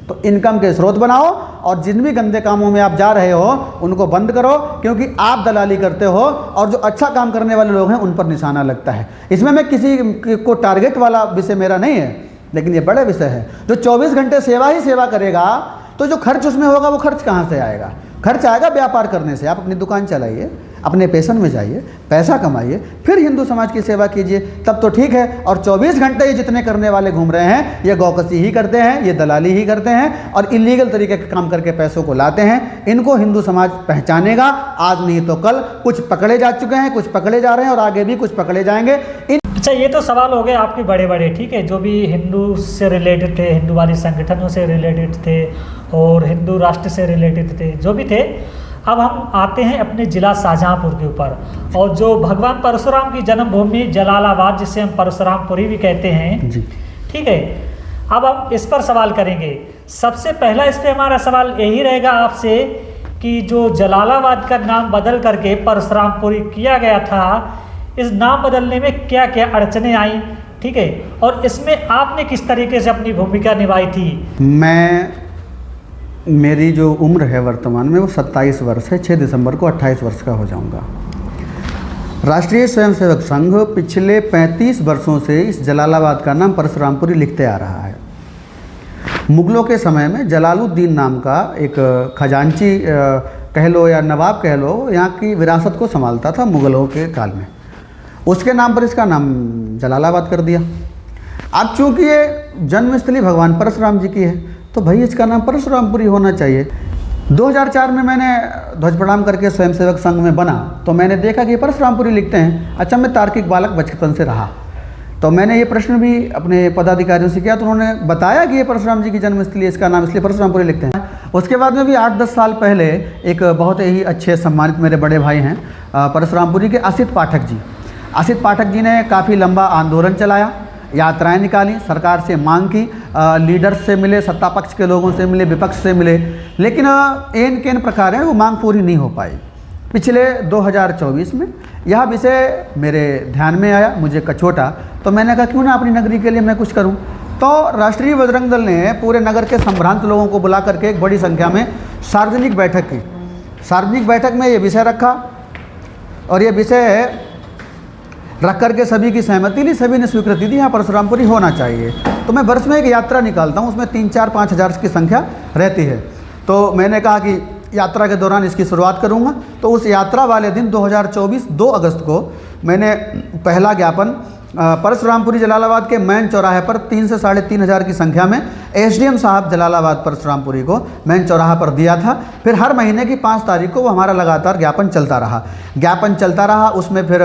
तो इनकम के स्रोत बनाओ और जिन भी गंदे कामों में आप जा रहे हो उनको बंद करो, क्योंकि आप दलाली करते हो और जो अच्छा काम करने वाले लोग हैं उन पर निशाना लगता है। इसमें मैं किसी को टारगेट वाला विषय मेरा नहीं है, लेकिन ये बड़ा विषय है। जो 24 घंटे सेवा ही सेवा करेगा तो जो खर्च उसमें होगा वो खर्च कहाँ से आएगा? खर्च आएगा व्यापार करने से। आप अपनी दुकान चलाइए, अपने पेशन में जाइए, पैसा कमाइए, फिर हिंदू समाज की सेवा कीजिए, तब तो ठीक है। और 24 घंटे ये जितने करने वाले घूम रहे हैं ये गौकशी ही करते हैं, ये दलाली ही करते हैं और इलीगल तरीके के काम करके पैसों को लाते हैं। इनको हिंदू समाज पहचानेगा, आज नहीं तो कल। कुछ पकड़े जा चुके हैं, कुछ पकड़े जा रहे हैं और आगे भी कुछ पकड़े जाएंगे। अच्छा, ये तो सवाल हो गए आपके बड़े बड़े, ठीक है, जो भी हिंदू से रिलेटेड थे, हिंदूवादी संगठनों से रिलेटेड थे और हिंदू राष्ट्र से रिलेटेड थे, जो भी थे। अब हम आते हैं अपने ज़िला शाहजहाँपुर के ऊपर, और जो भगवान परशुराम की जन्मभूमि जलालाबाद, जिसे हम परशुरामपुरी भी कहते हैं जी, ठीक है। अब हम इस पर सवाल करेंगे। सबसे पहला इस पर हमारा सवाल यही रहेगा आपसे कि जो जलालाबाद का नाम बदल करके परशुरामपुरी किया गया था, इस नाम बदलने में क्या क्या अड़चने आई, ठीक है, और इसमें आपने किस तरीके से अपनी भूमिका निभाई थी? मेरी जो उम्र है वर्तमान में वो 27 वर्ष है। 6 दिसंबर को 28 वर्ष का हो जाऊंगा। राष्ट्रीय स्वयंसेवक संघ पिछले 35 वर्षों से इस जलालाबाद का नाम परशुरामपुरी लिखते आ रहा है। मुगलों के समय में जलालुद्दीन नाम का एक खजांची कह लो या नवाब कह लो, यहाँ की विरासत को संभालता था मुगलों के काल में, उसके नाम पर इसका नाम जलालाबाद कर दिया। अब चूँकि ये जन्मस्थली भगवान परशुराम जी की है तो भाई इसका नाम परशुरामपुरी होना चाहिए। 2004 में मैंने ध्वज प्रणाम करके स्वयंसेवक संघ में बना तो मैंने देखा कि ये परशुरामपुरी लिखते हैं। अच्छा, मैं तार्किक बालक बचपन से रहा तो मैंने ये प्रश्न भी अपने पदाधिकारियों से किया तो उन्होंने बताया कि ये परशुराम जी की जन्मस्थली, इसका नाम इसलिए परशुरामपुरी लिखते हैं। उसके बाद में भी 8-10 साल पहले एक बहुत ही अच्छे सम्मानित मेरे बड़े भाई हैं परशुरामपुरी के असित पाठक जी। असित पाठक जी ने काफ़ी लंबा आंदोलन चलाया, यात्राएं निकाली, सरकार से मांग की, लीडर्स से मिले, सत्ता पक्ष के लोगों से मिले, विपक्ष से मिले, लेकिन एन केन प्रकार है वो मांग पूरी नहीं हो पाई। पिछले 2024 में यह विषय मेरे ध्यान में आया, मुझे कचोटा, तो मैंने कहा क्यों ना अपनी नगरी के लिए मैं कुछ करूं। तो राष्ट्रीय बजरंग दल ने पूरे नगर के संभ्रांत लोगों को बुला करके एक बड़ी संख्या में सार्वजनिक बैठक की। सार्वजनिक बैठक में ये विषय रखा और ये विषय रख करके सभी की सहमति ली, सभी ने स्वीकृति दी, यहाँ परशुरामपुरी होना चाहिए। तो मैं वर्ष में एक यात्रा निकालता हूँ, उसमें 3-4-5 हज़ार की संख्या रहती है। तो मैंने कहा कि यात्रा के दौरान इसकी शुरुआत करूँगा। तो उस यात्रा वाले दिन 2024 2 अगस्त को मैंने पहला ज्ञापन परशुरामपुरी जलालाबाद के मैन चौराहे पर 3 से 3,500 की संख्या में एसडीएम साहब जलालाबाद परशुरामपुरी को मैन चौराहा पर दिया था। फिर हर महीने की 5 तारीख को वो हमारा लगातार ज्ञापन चलता रहा। उसमें फिर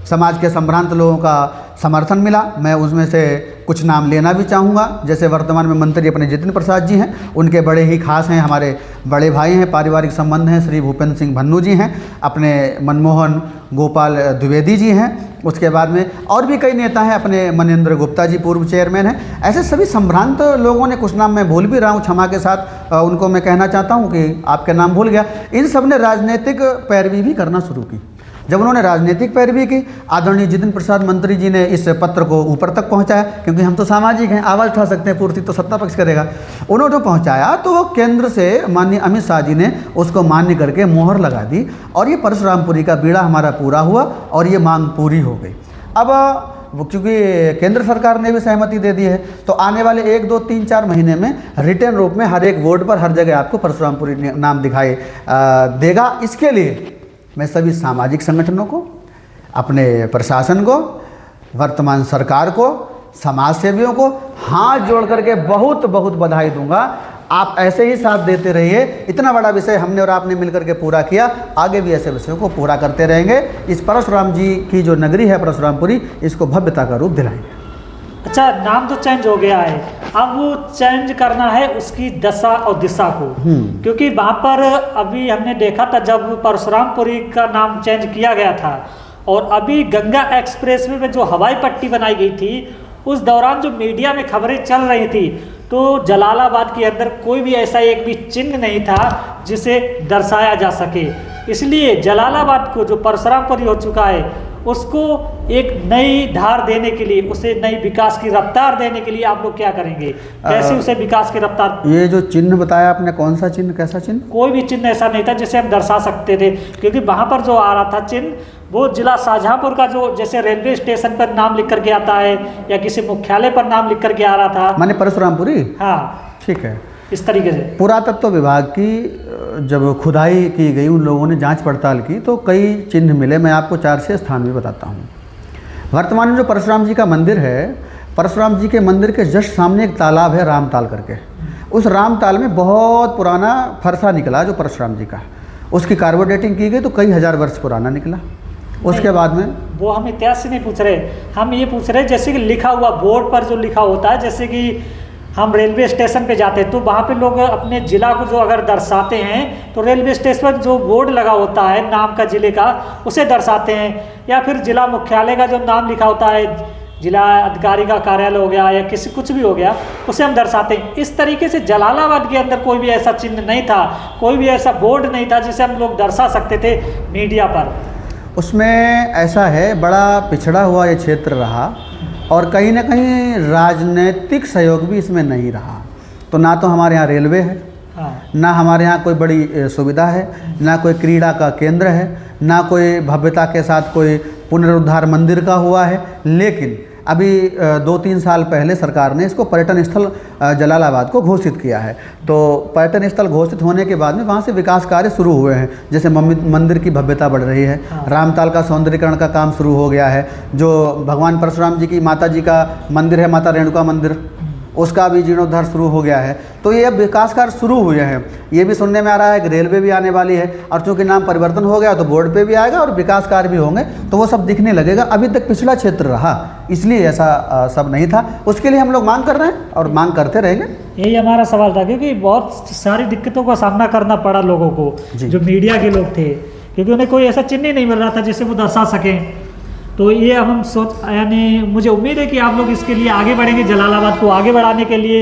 समाज के संभ्रांत लोगों का समर्थन मिला। मैं उसमें से कुछ नाम लेना भी चाहूँगा। जैसे वर्तमान में मंत्री अपने जितिन प्रसाद जी हैं, उनके बड़े ही खास हैं, हमारे बड़े भाई हैं, पारिवारिक संबंध हैं, श्री भूपेंद्र सिंह भन्नू जी हैं, अपने मनमोहन गोपाल द्विवेदी जी हैं। उसके बाद में और भी कई नेता हैं, अपने मनेंद्र गुप्ता जी पूर्व चेयरमैन हैं। ऐसे सभी संभ्रांत लोगों ने, कुछ नाम मैं भूल भी रहा हूँ, क्षमा के साथ उनको मैं कहना चाहता हूँ कि आपके नाम भूल गया। इन सब ने राजनीतिक पैरवी भी करना शुरू की। जब उन्होंने राजनीतिक पैरवी की, आदरणीय जितिन प्रसाद मंत्री जी ने इस पत्र को ऊपर तक पहुंचाया, क्योंकि हम तो सामाजिक हैं, आवाज़ उठा सकते हैं, पूर्ति तो सत्ता पक्ष करेगा। उन्होंने जो पहुंचाया तो वो केंद्र से माननीय अमित शाह जी ने उसको मान्य करके मोहर लगा दी और ये परशुरामपुरी का बीड़ा हमारा पूरा हुआ और ये मांग पूरी हो गई। अब क्योंकि केंद्र सरकार ने भी सहमति दे दी है, तो आने वाले 1, 2, 3, 4 महीने में रिटर्न रूप में हर एक बोर्ड पर हर जगह आपको परशुरामपुरी नाम दिखाई देगा। इसके लिए मैं सभी सामाजिक संगठनों को, अपने प्रशासन को, वर्तमान सरकार को, समाज सेवियों को हाथ जोड़ करके बहुत बहुत बधाई दूंगा। आप ऐसे ही साथ देते रहिए। इतना बड़ा विषय हमने और आपने मिलकर के पूरा किया, आगे भी ऐसे विषयों को पूरा करते रहेंगे। इस परशुराम जी की जो नगरी है परशुरामपुरी, इसको भव्यता का रूप दिलाएंगे। अच्छा, नाम तो चेंज हो गया है, अब वो चेंज करना है उसकी दशा और दिशा को, क्योंकि वहाँ पर अभी हमने देखा था जब परशुरामपुरी का नाम चेंज किया गया था और अभी गंगा एक्सप्रेसवे में जो हवाई पट्टी बनाई गई थी, उस दौरान जो मीडिया में खबरें चल रही थी, तो जलालाबाद के अंदर कोई भी ऐसा एक भी चिन्ह नहीं था जिसे दर्शाया जा सके। इसलिए जलालाबाद को जो परशुरामपुरी हो चुका है, उसको एक नई धार देने के लिए, उसे नई विकास की रफ्तार देने के लिए आप लोग क्या करेंगे? कैसे उसे विकास की रफ्तार? ये जो चिन्ह बताया आपने, कौन सा चिन्ह, कैसा चिन्ह? कोई भी चिन्ह ऐसा नहीं था जिसे हम दर्शा सकते थे, क्योंकि वहाँ पर जो आ रहा था चिन्ह, वो जिला शाहजहाँपुर का जो जैसे रेलवे स्टेशन पर नाम लिख करके आता है या किसी मुख्यालय पर नाम लिख करके आ रहा था, माने परशुरामपुरी। हाँ, ठीक है, इस तरीके से। पुरातत्व विभाग की जब खुदाई की गई, उन लोगों ने जांच पड़ताल की, तो कई चिन्ह मिले। मैं आपको 4-6 स्थान भी बताता हूँ। वर्तमान में जो परशुराम जी का मंदिर है, परशुराम जी के मंदिर के जस्ट सामने एक तालाब है, रामताल करके। उस रामताल में बहुत पुराना फरसा निकला जो परशुराम जी का, उसकी कार्बन डेटिंग की गई तो कई हजार वर्ष पुराना निकला। उसके बाद में वो हम इतिहास से नहीं पूछ रहे, हम ये पूछ रहे जैसे कि लिखा हुआ बोर्ड पर जो लिखा होता है, जैसे कि हम रेलवे स्टेशन पे जाते हैं तो वहाँ पे लोग अपने ज़िला को जो अगर दर्शाते हैं तो रेलवे स्टेशन पर जो बोर्ड लगा होता है नाम का ज़िले का, उसे दर्शाते हैं। या फिर जिला मुख्यालय का जो नाम लिखा होता है, जिला अधिकारी का कार्यालय हो गया या किसी कुछ भी हो गया, उसे हम दर्शाते हैं। इस तरीके से जलालाबाद के अंदर कोई भी ऐसा चिन्ह नहीं था, कोई भी ऐसा बोर्ड नहीं था जिसे हम लोग दर्शा सकते थे मीडिया पर। उसमें ऐसा है, बड़ा पिछड़ा हुआ ये क्षेत्र रहा और कहीं ना कहीं राजनीतिक सहयोग भी इसमें नहीं रहा। तो ना तो हमारे यहाँ रेलवे है, ना हमारे यहाँ कोई बड़ी सुविधा है, ना कोई क्रीड़ा का केंद्र है, ना कोई भव्यता के साथ कोई पुनरुद्धार मंदिर का हुआ है। लेकिन अभी 2-3 साल पहले सरकार ने इसको पर्यटन स्थल जलालाबाद को घोषित किया है। तो पर्यटन स्थल घोषित होने के बाद में वहाँ से विकास कार्य शुरू हुए हैं। जैसे मंदिर की भव्यता बढ़ रही है, रामताल का सौंदर्यीकरण का काम शुरू हो गया है, जो भगवान परशुराम जी की माता जी का मंदिर है, माता रेणुका मंदिर, उसका भी जीर्णोद्धार शुरू हो गया है। तो ये अब विकास कार्य शुरू हुए हैं। ये भी सुनने में आ रहा है कि रेलवे भी आने वाली है, और चूंकि नाम परिवर्तन हो गया तो बोर्ड पे भी आएगा और विकास कार्य भी होंगे, तो वो सब दिखने लगेगा। अभी तक पिछड़ा क्षेत्र रहा, इसलिए ऐसा सब नहीं था। उसके लिए हम लोग मांग कर रहे हैं और मांग करते रहेंगे। यही हमारा सवाल था, क्योंकि बहुत सारी दिक्कतों का सामना करना पड़ा लोगों को, जो मीडिया के लोग थे, क्योंकि उन्हें कोई ऐसा चिन्ह नहीं मिल रहा था जिससे वो दर्शा सकें। तो ये अब हम यानी मुझे उम्मीद है कि आप लोग इसके लिए आगे बढ़ेंगे, जलालाबाद को आगे बढ़ाने के लिए।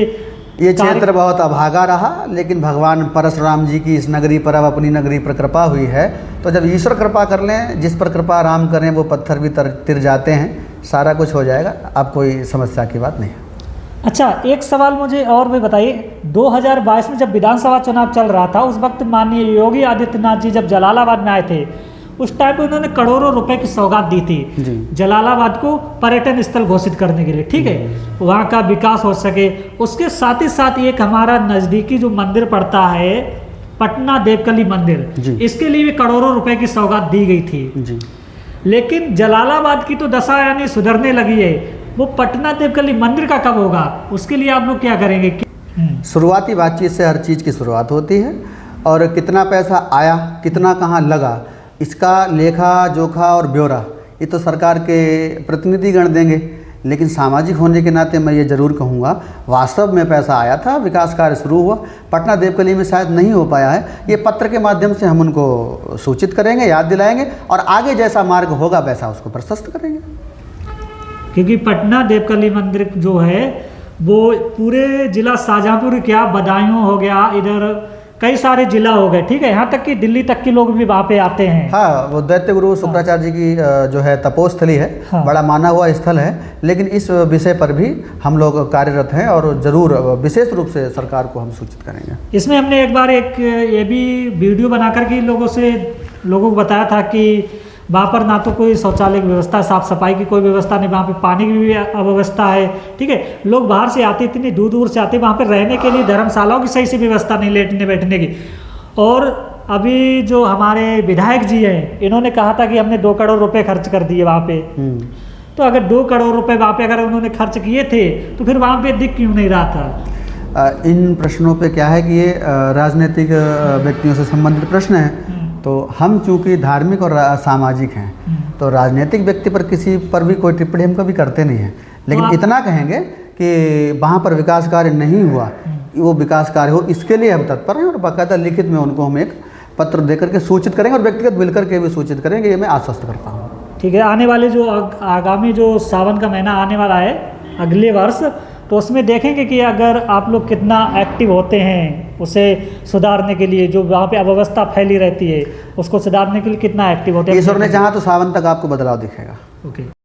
ये क्षेत्र बहुत अभागा रहा, लेकिन भगवान परशुराम जी की इस नगरी पर अब अपनी नगरी पर कृपा हुई है। तो जब ईश्वर कृपा कर लें, जिस पर कृपा राम करें वो पत्थर भी तिर जाते हैं, सारा कुछ हो जाएगा। अब कोई समस्या की बात नहीं। अच्छा, एक सवाल मुझे और भी बताइए, 2022 में जब विधानसभा चुनाव चल रहा था, उस वक्त माननीय योगी आदित्यनाथ जी जब जलालाबाद में आए थे, उस टाइम पे उन्होंने करोड़ों रुपए की सौगात दी थी जलालाबाद को पर्यटन स्थल घोषित करने के लिए, ठीक है, वहाँ का विकास हो सके। उसके साथ ही साथ एक हमारा नज़दीकी जो मंदिर पड़ता है, पटना देवकली मंदिर, इसके लिए भी करोड़ों रुपए की सौगात दी गई थी। लेकिन जलालाबाद की तो दशा यानी सुधरने लगी है, वो पटना देवकली मंदिर का कब होगा, उसके लिए आप लोग क्या करेंगे? शुरुआती बातचीत से हर चीज़ की शुरुआत होती है, और कितना पैसा आया, कितना कहाँ लगा, इसका लेखा जोखा और ब्यौरा ये तो सरकार के प्रतिनिधिगण देंगे। लेकिन सामाजिक होने के नाते मैं ये ज़रूर कहूँगा, वास्तव में पैसा आया था, विकास कार्य शुरू हुआ, पटना देवकली में शायद नहीं हो पाया है, ये पत्र के माध्यम से हम उनको सूचित करेंगे, याद दिलाएंगे, और आगे जैसा मार्ग होगा वैसा उसको प्रशस्त करेंगे। क्योंकि पटना देवकली मंदिर जो है वो पूरे जिला शाहजहाँपुर क्या, बदायूं हो गया, इधर कई सारे जिला हो गए, ठीक है, यहाँ तक कि दिल्ली तक के लोग भी वहाँ पे आते हैं। हाँ, वो दैत्य गुरु शुक्राचार्य जी की जो है तपोस्थली है, हाँ। बड़ा माना हुआ स्थल है, लेकिन इस विषय पर भी हम लोग कार्यरत हैं और ज़रूर विशेष रूप से सरकार को हम सूचित करेंगे। इसमें हमने एक बार एक ये भी वीडियो बनाकर के लोगों को बताया था कि वहाँ पर ना तो कोई शौचालय की व्यवस्था, साफ सफाई की कोई व्यवस्था नहीं, वहाँ पे पानी की भी अव्यवस्था है, ठीक है, लोग बाहर से आते, इतनी दूर दूर से आते, वहाँ पे रहने के लिए धर्मशालाओं की सही से व्यवस्था नहीं, लेटने बैठने की। और अभी जो हमारे विधायक जी हैं, इन्होंने कहा था कि हमने 2 करोड़ रुपए खर्च कर दिए वहाँ पे, तो अगर 2 करोड़ रुपए वहाँ पे अगर उन्होंने खर्च किए थे तो फिर वहाँ पे दिख क्यों नहीं रहा था? इन प्रश्नों पे क्या है कि ये राजनीतिक व्यक्तियों से संबंधित प्रश्न है, तो हम चूँकि धार्मिक और सामाजिक हैं, तो राजनीतिक व्यक्ति पर किसी पर भी कोई टिप्पणी हम कभी करते नहीं हैं, लेकिन इतना कहेंगे कि वहाँ पर विकास कार्य नहीं हुआ, वो विकास कार्य हो इसके लिए हम तत्पर हैं, और बाकायदा लिखित में उनको हम एक पत्र देकर के सूचित करेंगे, और व्यक्तिगत मिलकर के भी सूचित करेंगे, ये मैं आश्वस्त करता हूँ। ठीक है, आने वाले जो आगामी जो सावन का महीना आने वाला है अगले वर्ष, तो उसमें देखेंगे कि अगर आप लोग कितना एक्टिव होते हैं उसे सुधारने के लिए, जो वहाँ पे अव्यवस्था फैली रहती है उसको सुधारने के लिए कितना एक्टिव होते हैं। ईश्वर ने चाहा तो सावन तक आपको बदलाव दिखेगा। ओके।